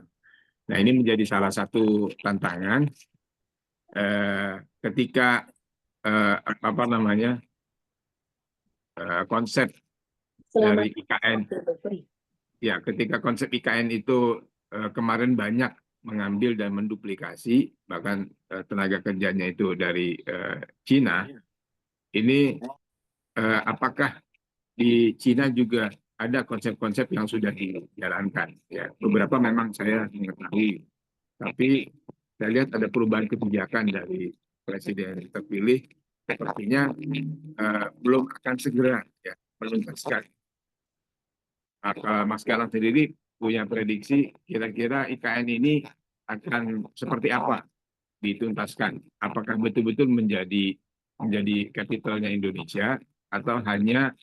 Nah, ini menjadi salah satu tantangan ketika konsep dari IKN. Ya, ketika konsep IKN itu kemarin banyak mengambil dan menduplikasi, bahkan tenaga kerjanya itu dari Cina. Ini apakah di Cina juga ada konsep-konsep yang sudah dijalankan? Ya, beberapa memang saya mengetahui, tapi saya lihat ada perubahan kebijakan dari presiden terpilih. Sepertinya belum akan segera ya menuntaskan. Mas Galang sendiri punya prediksi kira-kira IKN ini akan seperti apa dituntaskan? Apakah betul-betul menjadi kapitalnya Indonesia atau hanya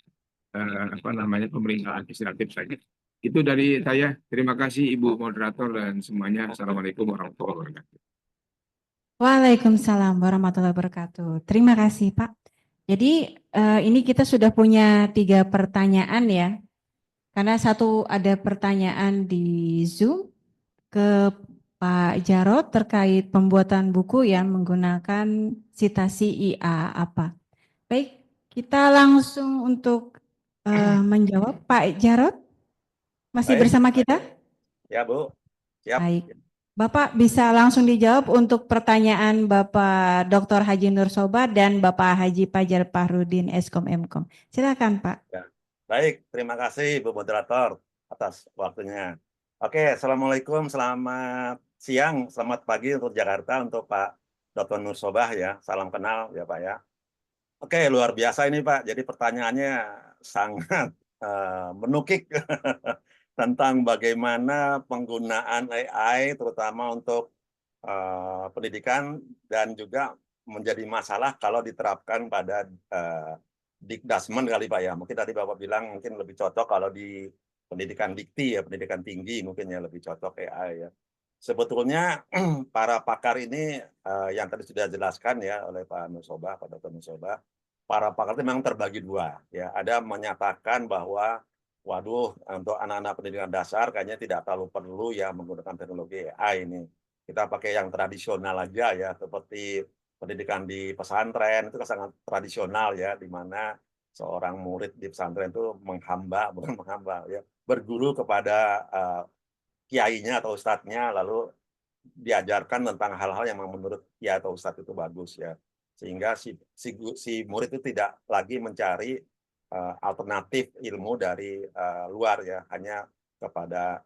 pemerintahan administratif saja? Itu dari saya. Terima kasih Ibu Moderator dan semuanya. Assalamualaikum warahmatullahi wabarakatuh. Waalaikumsalam warahmatullahi wabarakatuh. Terima kasih Pak. Jadi ini kita sudah punya 3 pertanyaan ya. Karena satu ada pertanyaan di Zoom ke Pak Jarod terkait pembuatan buku yang menggunakan citasi IA apa. Baik, kita langsung untuk menjawab. Pak Jarod masih Baik. bersama kita? Ya, Bu. Siap. Baik. Bapak bisa langsung dijawab untuk pertanyaan Bapak Dr. Haji Nur Soba dan Bapak Haji Fajar Fahrudin Eskom Mkom. Silakan Pak. Ya. Baik, terima kasih Bu Moderator atas waktunya. Oke, Assalamualaikum, selamat siang, selamat pagi untuk Jakarta, untuk Pak Dr. Nur Sobah ya, salam kenal ya Pak ya. Oke, luar biasa ini Pak, jadi pertanyaannya sangat menukik tentang bagaimana penggunaan AI terutama untuk pendidikan dan juga menjadi masalah kalau diterapkan pada Dikdasmen kali Pak ya. Mungkin tadi Bapak bilang mungkin lebih cocok kalau di pendidikan dikti ya, pendidikan tinggi mungkin ya lebih cocok AI ya. Sebetulnya para pakar ini yang tadi sudah dijelaskan ya oleh Pak Nusoba, Pak Dr. Nusoba, para pakar itu memang terbagi dua ya. Ada menyatakan bahwa waduh untuk anak-anak pendidikan dasar kayaknya tidak terlalu perlu ya menggunakan teknologi AI ini. Kita pakai yang tradisional aja ya, seperti pendidikan di pesantren itu sangat tradisional ya, di mana seorang murid di pesantren itu bukan menghamba ya, berguru kepada kiainya atau ustadznya, lalu diajarkan tentang hal-hal yang menurut kiai atau ustadz itu bagus ya, sehingga si murid itu tidak lagi mencari alternatif ilmu dari luar ya, hanya kepada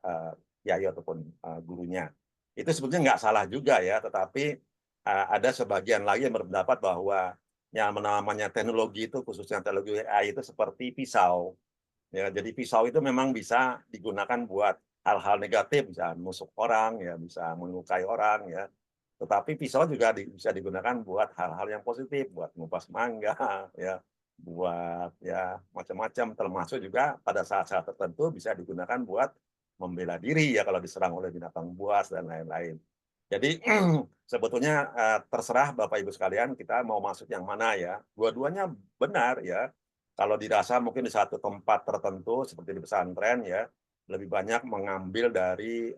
kiai ataupun gurunya. Itu sebetulnya nggak salah juga ya, tetapi ada sebagian lagi yang berpendapat bahwa yang namanya teknologi itu, khususnya teknologi AI itu seperti pisau. Ya, jadi pisau itu memang bisa digunakan buat hal-hal negatif, bisa menusuk orang, ya, bisa melukai orang, ya. Tetapi pisau juga bisa digunakan buat hal-hal yang positif, buat ngupas mangga, ya, buat ya macam-macam, termasuk juga pada saat-saat tertentu bisa digunakan buat membela diri ya kalau diserang oleh binatang buas dan lain-lain. Jadi sebetulnya terserah Bapak Ibu sekalian kita mau masuk yang mana ya. Dua-duanya benar ya. Kalau dirasa mungkin di satu tempat tertentu seperti di pesantren ya, lebih banyak mengambil dari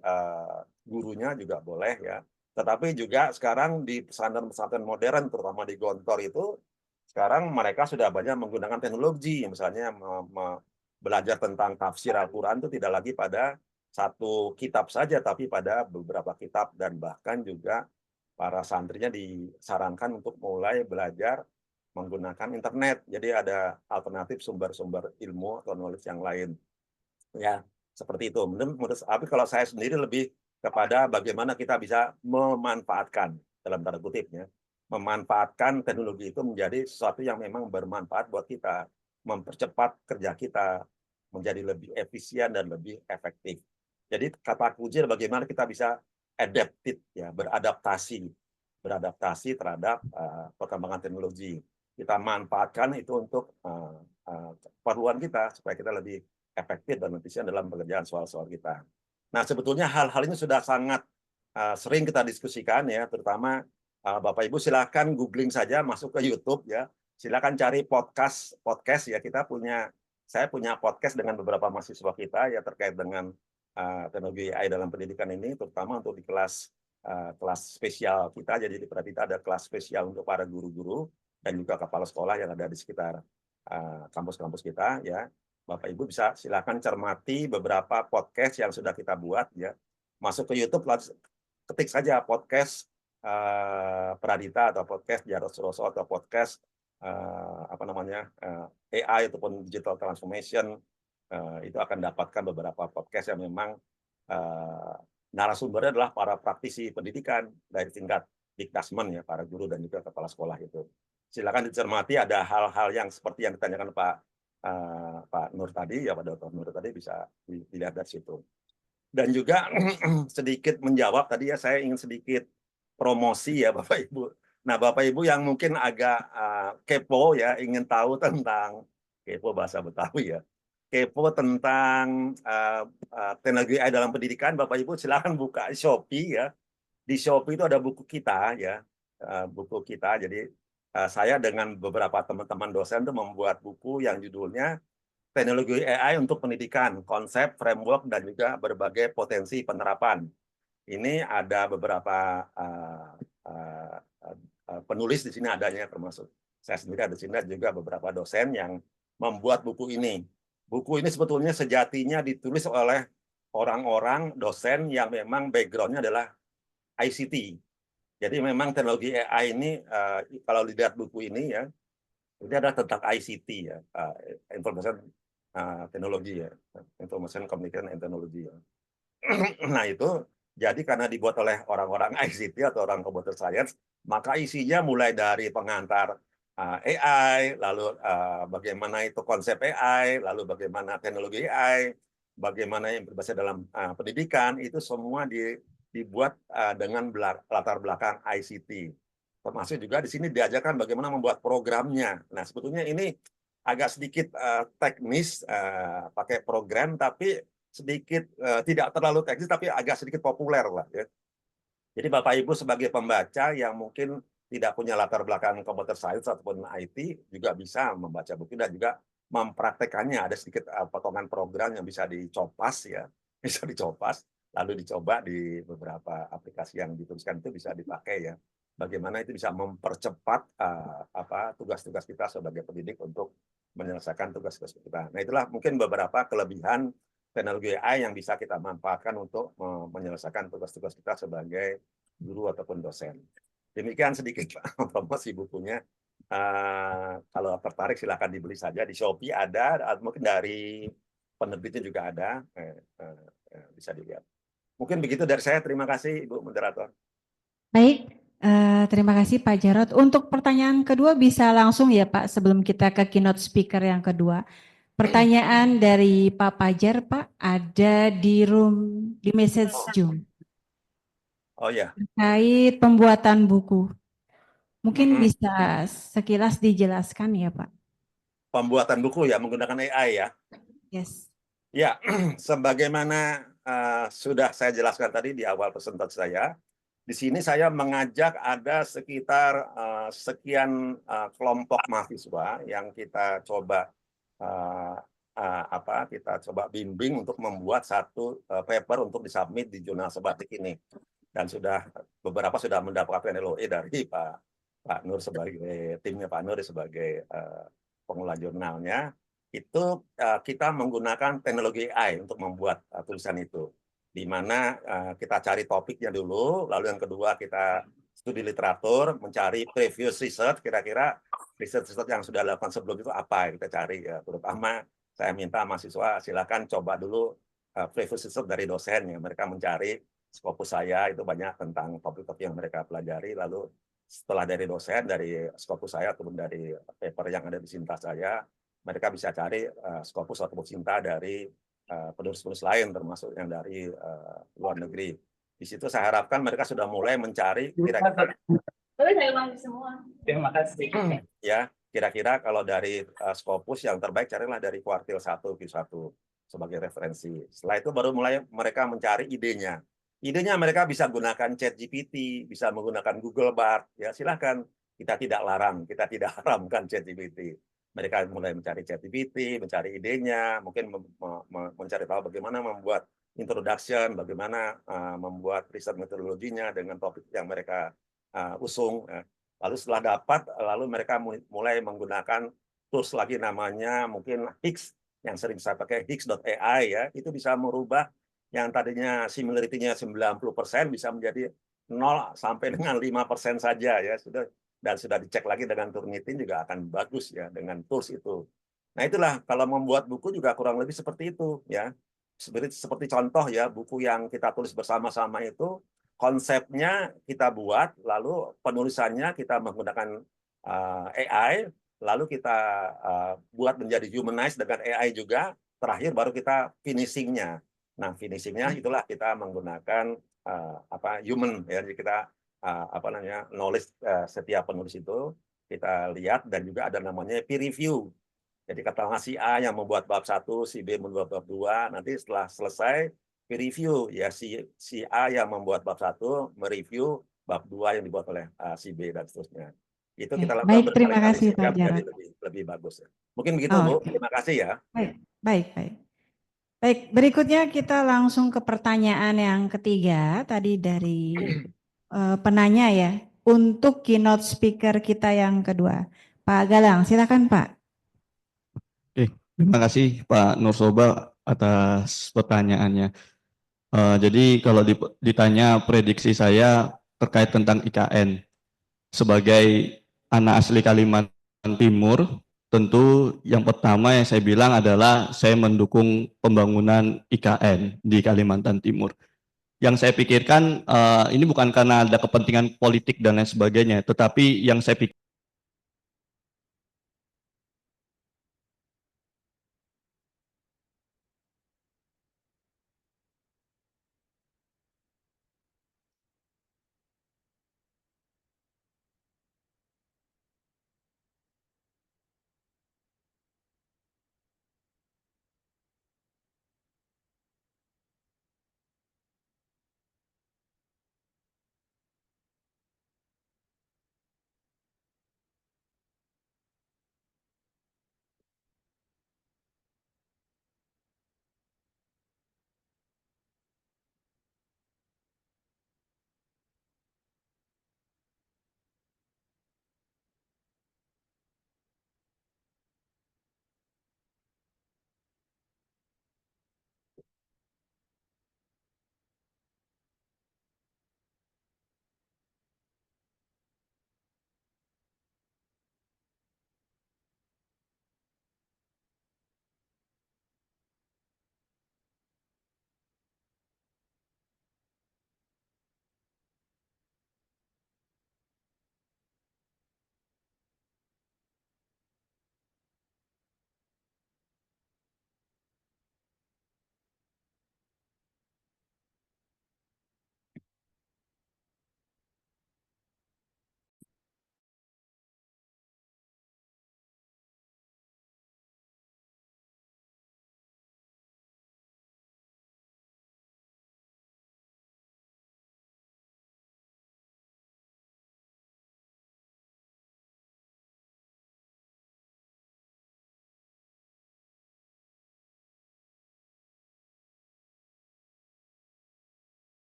gurunya juga boleh ya. Tetapi juga sekarang di pesantren-pesantren modern terutama di Gontor itu sekarang mereka sudah banyak menggunakan teknologi, misalnya belajar tentang tafsir Al-Quran itu tidak lagi pada satu kitab saja, tapi pada beberapa kitab, dan bahkan juga para santrinya disarankan untuk mulai belajar menggunakan internet. Jadi ada alternatif sumber-sumber ilmu atau knowledge yang lain. Ya, seperti itu. Tapi kalau saya sendiri lebih kepada bagaimana kita bisa memanfaatkan, dalam tanda kutipnya, memanfaatkan teknologi itu menjadi sesuatu yang memang bermanfaat buat kita, mempercepat kerja kita, menjadi lebih efisien dan lebih efektif. Jadi kata kunci bagaimana kita bisa adapted ya, beradaptasi terhadap perkembangan teknologi. Kita manfaatkan itu untuk keperluan kita supaya kita lebih efektif dan efisien dalam pekerjaan soal-soal kita. Nah, sebetulnya hal-hal ini sudah sangat sering kita diskusikan ya, terutama Bapak Ibu silakan googling saja, masuk ke YouTube ya. Silakan cari podcast ya. Saya punya podcast dengan beberapa mahasiswa kita ya terkait dengan teknologi AI dalam pendidikan ini, terutama untuk di kelas spesial kita. Jadi di kita ada kelas spesial untuk para guru-guru dan juga kepala sekolah yang ada di sekitar kampus-kampus kita ya. Bapak Ibu bisa silakan cermati beberapa podcast yang sudah kita buat ya. Masuk ke YouTube, ketik saja podcast Pradita atau podcast Jarod Suroso atau podcast AI ataupun digital transformation. Itu akan dapatkan beberapa podcast yang memang narasumbernya adalah para praktisi pendidikan dari tingkat Dikdasmen ya, para guru dan juga kepala sekolah itu. Silakan dicermati, ada hal-hal yang seperti yang ditanyakan Pak Nur tadi ya, Pak Dr. Nur tadi bisa dilihat dari situ. Dan juga sedikit menjawab tadi ya, saya ingin sedikit promosi ya Bapak Ibu. Nah, Bapak Ibu yang mungkin agak kepo ya, ingin tahu tentang kepo bahasa Betawi ya. Kepo tentang teknologi AI dalam pendidikan, Bapak Ibu silakan buka Shopee ya. Di Shopee itu ada buku kita ya. buku kita. Jadi saya dengan beberapa teman-teman dosen itu membuat buku yang judulnya Teknologi AI untuk Pendidikan, Konsep, Framework, dan juga berbagai potensi penerapan. Ini ada beberapa penulis di sini adanya, termasuk saya sendiri ada di sini, juga beberapa dosen yang membuat buku ini. Buku ini sebetulnya sejatinya ditulis oleh orang-orang dosen yang memang background-nya adalah ICT. Jadi memang teknologi AI ini, kalau dilihat buku ini ya, ini adalah tentang ICT ya, information teknologi ya, information communication and technology ya. Nah itu jadi karena dibuat oleh orang-orang ICT atau orang computer science, maka isinya mulai dari pengantar AI, lalu bagaimana itu konsep AI, lalu bagaimana teknologi AI, bagaimana yang berbasis dalam pendidikan, itu semua dibuat dengan latar belakang ICT. Termasuk juga di sini diajarkan bagaimana membuat programnya. Nah sebetulnya ini agak sedikit teknis pakai program, tapi sedikit tidak terlalu teknis, tapi agak sedikit populer lah ya. Jadi Bapak Ibu sebagai pembaca yang mungkin tidak punya latar belakang computer science ataupun IT juga bisa membaca buku dan juga mempraktekannya. Ada sedikit potongan program yang bisa dicopas ya, bisa dicopas lalu dicoba di beberapa aplikasi yang dituliskan itu bisa dipakai ya. Bagaimana itu bisa mempercepat tugas-tugas kita sebagai pendidik untuk menyelesaikan tugas-tugas kita. Nah itulah mungkin beberapa kelebihan teknologi AI yang bisa kita manfaatkan untuk menyelesaikan tugas-tugas kita sebagai guru ataupun dosen. Demikian sedikit promosi bukunya. Kalau tertarik silakan dibeli saja di Shopee ada, mungkin dari penerbitnya juga ada, bisa dilihat. Mungkin begitu dari saya. Terima kasih Ibu Moderator. Baik, terima kasih Pak Jarod. Untuk pertanyaan kedua bisa langsung ya Pak sebelum kita ke keynote speaker yang kedua. Pertanyaan dari Pak Pajar, Pak, ada di message Zoom. Oh ya. Terkait pembuatan buku. Mungkin bisa sekilas dijelaskan ya, Pak. Pembuatan buku ya menggunakan AI ya. Yes. Ya, sebagaimana sudah saya jelaskan tadi di awal presentasi saya, di sini saya mengajak ada sekitar sekian kelompok mahasiswa yang kita coba kita coba bimbing untuk membuat satu paper untuk disubmit di jurnal sebatik ini, dan beberapa sudah mendapatkan LOE dari Pak Nur sebagai timnya Pak Nur sebagai pengelola jurnalnya. Itu kita menggunakan teknologi AI untuk membuat tulisan itu, di mana kita cari topiknya dulu, lalu yang kedua kita studi literatur, mencari previous research, kira-kira research yang sudah dilakukan sebelum itu apa yang kita cari ya. Terutama saya minta mahasiswa silakan coba dulu previous research dari dosen yang mereka mencari Scopus saya itu banyak tentang topik-topik yang mereka pelajari, lalu setelah dari dosen, dari Scopus saya ataupun dari paper yang ada di Sinta saya, mereka bisa cari Scopus ataupun Sinta dari penulis-penulis lain termasuk yang dari luar negeri. Di situ saya harapkan mereka sudah mulai mencari kira-kira Terima kasih. Ya, kira-kira kalau dari Scopus yang terbaik carilah dari kuartil 1 Q1 sebagai referensi. Setelah itu baru mulai mereka mencari idenya. Idenya mereka bisa gunakan ChatGPT, bisa menggunakan Google Bard, ya silakan. Kita tidak larang, kita tidak haramkan ChatGPT. Mereka mulai mencari ChatGPT, mencari idenya, mungkin mencari tahu bagaimana membuat introduction, bagaimana membuat riset metodologinya dengan topik yang mereka usung. Lalu setelah dapat, lalu mereka mulai menggunakan tools lagi namanya mungkin Higgs, yang sering saya pakai Higgs.ai ya, itu bisa merubah yang tadinya similarity-nya 90% bisa menjadi 0 sampai dengan 5% saja ya, dan sudah dicek lagi dengan Turnitin juga akan bagus ya dengan tools itu. Nah itulah kalau membuat buku juga kurang lebih seperti itu ya. Seperti contoh ya, buku yang kita tulis bersama-sama itu konsepnya kita buat, lalu penulisannya kita menggunakan AI, lalu kita buat menjadi humanized dengan AI juga, terakhir baru kita finishingnya. Nah, finishingnya itulah kita menggunakan human ya, jadi kita knowledge setiap penulis itu kita lihat, dan juga ada namanya peer review. Jadi katakanlah si A yang membuat bab 1, si B membuat bab 2, nanti setelah selesai peer review ya si A yang membuat bab 1 mereview bab 2 yang dibuat oleh si B dan seterusnya. Itu Oke, kita lakukan baik, terima berkali-kali kasih, Pak sehingga menjadi Jarod. lebih bagus. Mungkin begitu Oh, Bu, oke. terima kasih ya. Baik, baik, baik. Baik, berikutnya kita langsung ke pertanyaan yang ketiga tadi dari penanya ya, untuk keynote speaker kita yang kedua. Pak Galang, silakan Pak. Oke, terima kasih Pak Nursoba atas pertanyaannya. Jadi kalau ditanya prediksi saya terkait tentang IKN sebagai anak asli Kalimantan Timur, tentu yang pertama yang saya bilang adalah saya mendukung pembangunan IKN di Kalimantan Timur. Yang saya pikirkan ini bukan karena ada kepentingan politik dan lain sebagainya, tetapi yang saya pikir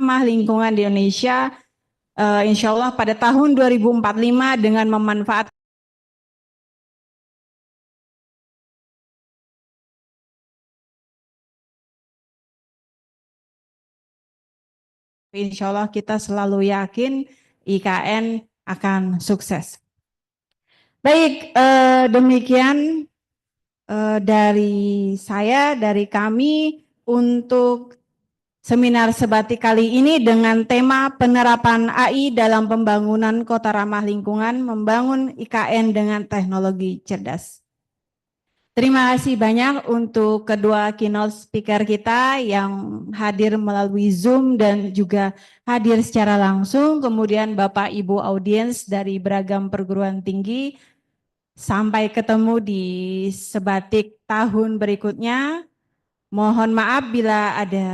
Ramah lingkungan di Indonesia, insya Allah pada tahun 2045 dengan memanfaatkan insya Allah kita selalu yakin IKN akan sukses. Baik, demikian dari saya, dari kami untuk seminar sebatik kali ini dengan tema penerapan AI dalam pembangunan kota ramah lingkungan, membangun IKN dengan teknologi cerdas. Terima kasih banyak untuk kedua keynote speaker kita yang hadir melalui Zoom dan juga hadir secara langsung. Kemudian Bapak Ibu audiens dari beragam perguruan tinggi. Sampai ketemu di sebatik tahun berikutnya. Mohon maaf bila ada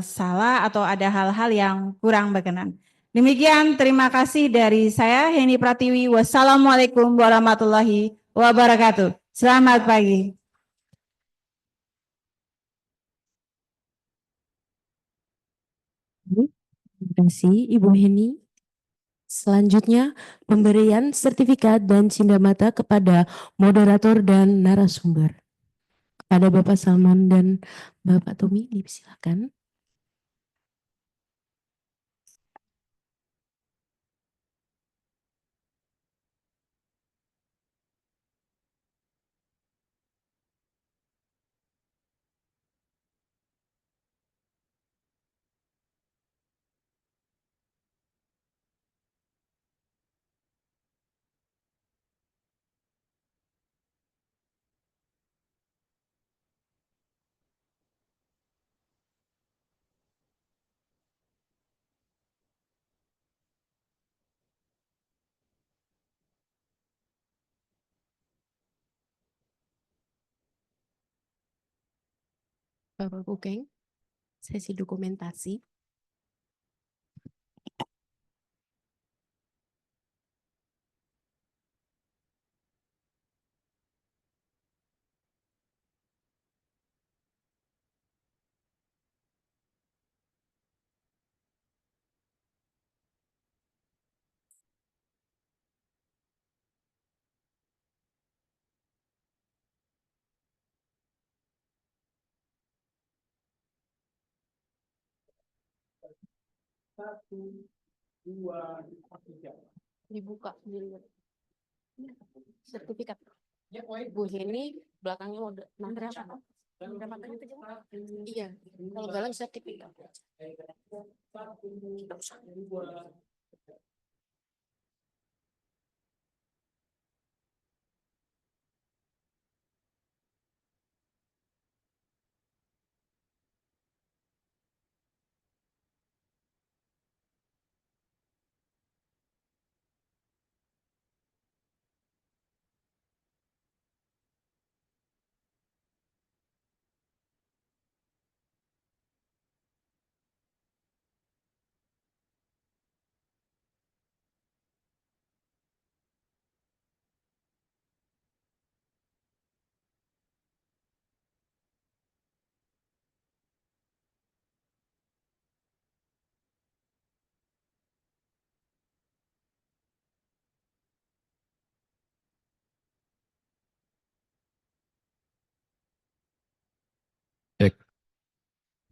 salah atau ada hal-hal yang kurang berkenan. Demikian, terima kasih dari saya, Heni Pratiwi. Wassalamualaikum warahmatullahi wabarakatuh. Selamat pagi. Terima kasih Ibu Heni. Selanjutnya, pemberian sertifikat dan cindamata kepada moderator dan narasumber. Kepada Bapak Salman dan Bapak Tommy, dipersilakan. Bapak Bukeng, sesi dokumentasi. Satu, dua, tiga. Dibuka dulu. Sertifikat. Bu Heni, belakangnya udah berapa? Pendapatannya itu iya, kalau galang sertifikat. Satu, dua.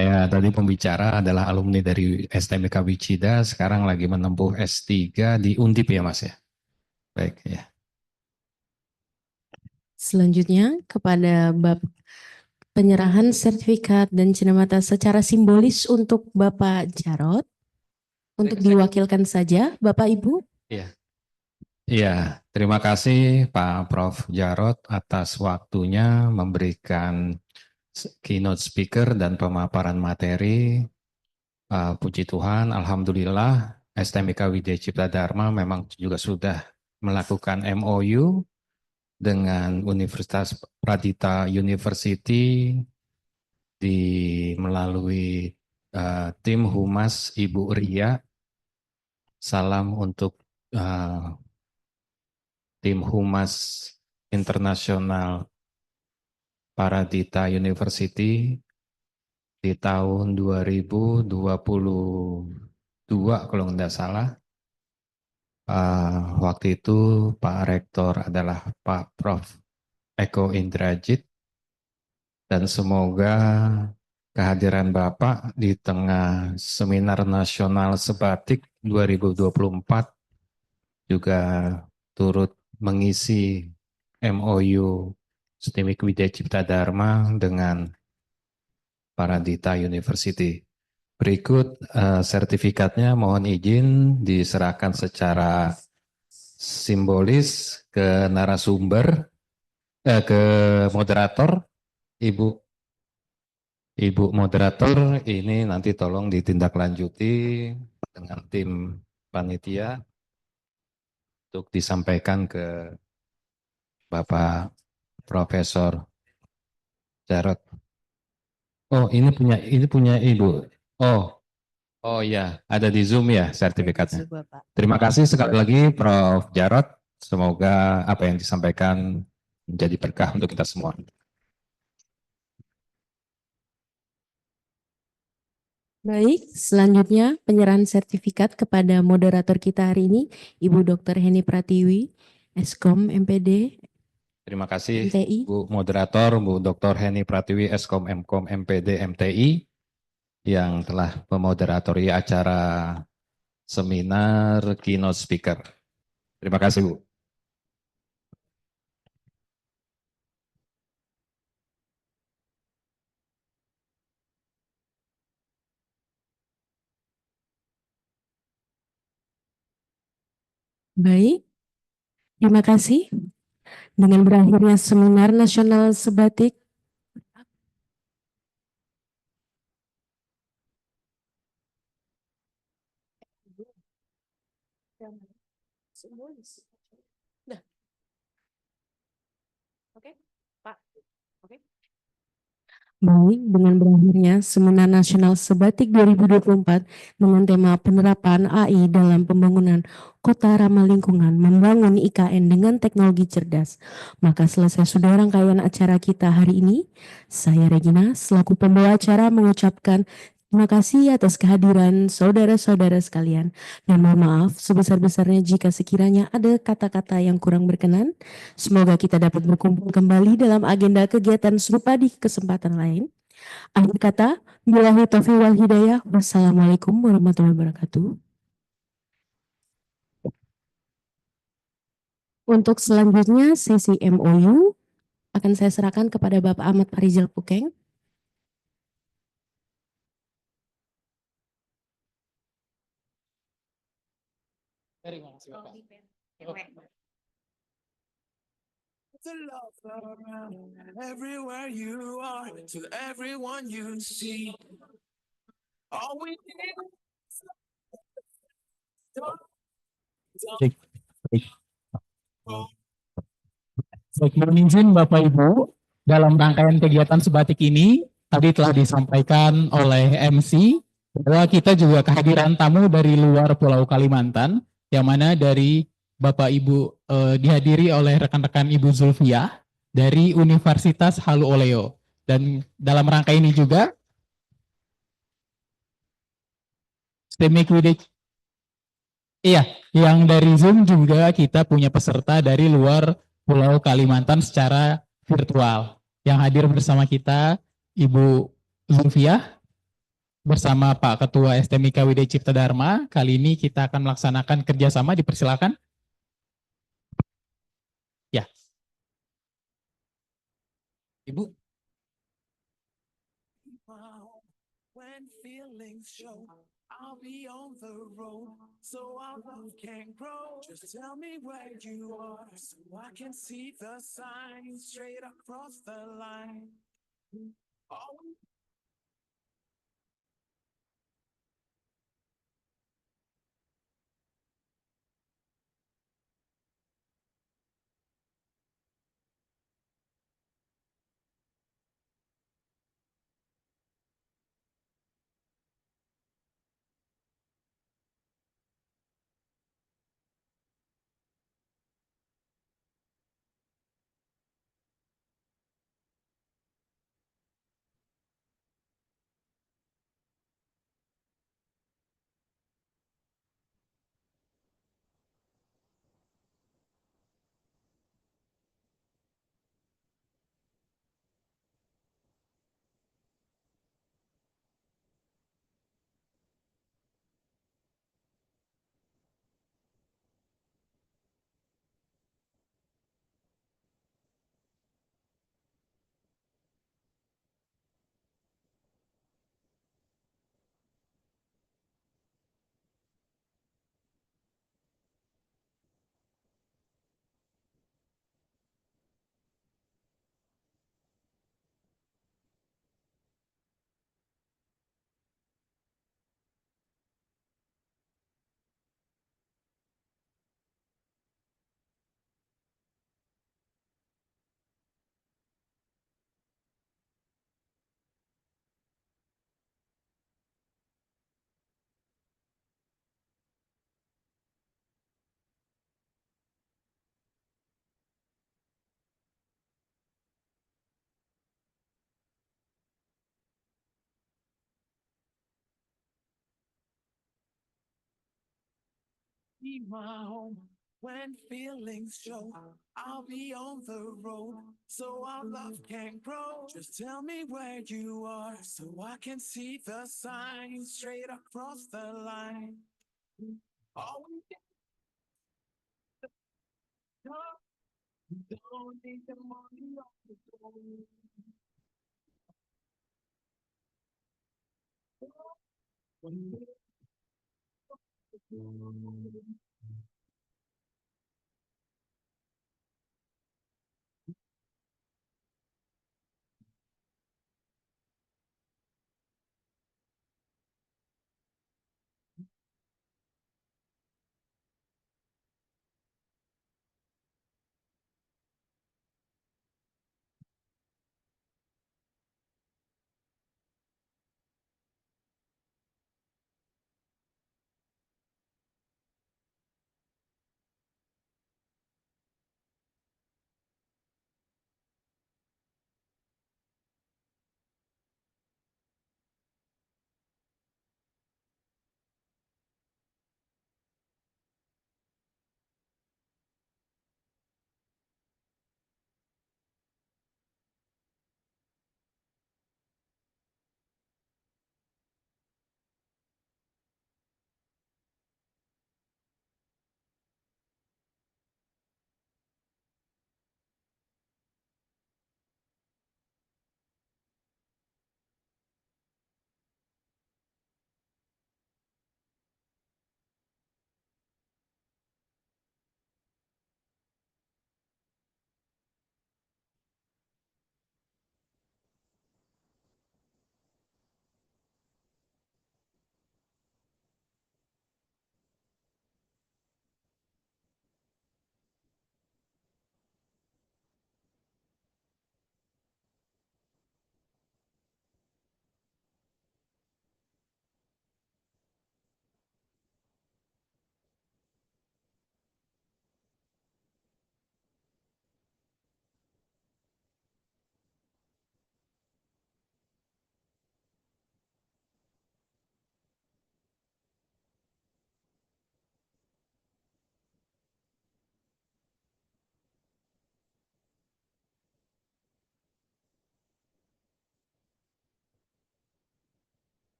Ya, tadi pembicara adalah alumni dari STMK Wicida, sekarang lagi menempuh S3 di Undip ya Mas ya. Baik ya. Selanjutnya kepada penyerahan sertifikat dan cindamata secara simbolis untuk Bapak Jarot. Untuk diwakilkan saja Bapak Ibu. Iya. Iya, terima kasih Pak Prof. Jarot atas waktunya memberikan keynote speaker dan pemaparan materi. Puji Tuhan, Alhamdulillah STMK Widya Cipta Dharma memang juga sudah melakukan MOU dengan Universitas Pradita University melalui tim Humas Ibu Ria. Salam untuk tim Humas Internasional Pradita University di tahun 2022 kalau tidak salah. Waktu itu Pak Rektor adalah Pak Prof. Eko Indrajit, dan semoga kehadiran Bapak di tengah Seminar Nasional Sebatik 2024 juga turut mengisi MOU STMK Widya Cipta Dharma dengan Pradita University. Berikut sertifikatnya mohon izin diserahkan secara simbolis ke narasumber, ke moderator, Ibu moderator, ini nanti tolong ditindaklanjuti dengan tim panitia untuk disampaikan ke Bapak Profesor Jarot. Oh, ini punya Ibu. Oh, oh ya, ada di Zoom ya sertifikatnya. Terima kasih sekali lagi Prof. Jarot. Semoga apa yang disampaikan menjadi berkah untuk kita semua. Baik, selanjutnya penyerahan sertifikat kepada moderator kita hari ini, Ibu Dr. Heni Pratiwi, Eskom MPD, Terima kasih MTI. Bu Moderator, Bu Dr. Heni Pratiwi, Eskom Mkom MPD MTI yang telah memoderatori acara seminar keynote speaker. Terima kasih Bu. Baik, terima kasih. Dengan berakhirnya seminar nasional sebatik Baik, dengan berakhirnya Seminar Nasional Sebatik 2024 dengan tema penerapan AI dalam pembangunan kota ramah lingkungan, membangun IKN dengan teknologi cerdas. Maka selesai sudah rangkaian acara kita hari ini. Saya Regina, selaku pembawa acara mengucapkan terima kasih atas kehadiran saudara-saudara sekalian. Dan mohon maaf sebesar-besarnya jika sekiranya ada kata-kata yang kurang berkenan. Semoga kita dapat berkumpul kembali dalam agenda kegiatan serupa di kesempatan lain. Akhir kata, billahi taufiq wal hidayah. Wassalamualaikum warahmatullahi wabarakatuh. Untuk selanjutnya sesi MOU akan saya serahkan kepada Bapak Ahmad Farizal Pukeng. Terima kasih Bapak. To love around everywhere you are, to everyone you see. All we need Baik, baik. Baik, mohon izin Bapak Ibu, dalam rangkaian kegiatan sebatik ini tadi telah disampaikan oleh MC bahwa kita juga kehadiran tamu dari luar Pulau Kalimantan, yang mana dari Bapak Ibu dihadiri oleh rekan-rekan Ibu Zulfiah dari Universitas Halu Oleo. Dan dalam rangka ini juga STEMIC Widech, iya, yang dari Zoom juga kita punya peserta dari luar Pulau Kalimantan secara virtual. Yang hadir bersama kita Ibu Zulfiah bersama Pak Ketua STMIK Widya Cipta Dharma. Kali ini kita akan melaksanakan kerjasama, dipersilakan. Ya. Ibu. when feelings show. I'll be on the road, so our love can grow. Just tell me where you are, so I can see the signs straight across the line. Oh. be my home. When feelings show, I'll be on the road. So our love can grow. Just tell me where you are so I can see the signs straight across the line. All we don't need the money on the phone.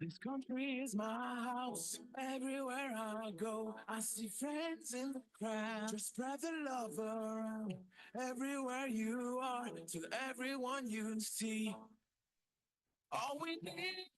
This country is my house. Everywhere I go, I see friends in the crowd. Just spread the love around. Everywhere you are, to everyone you see. All we need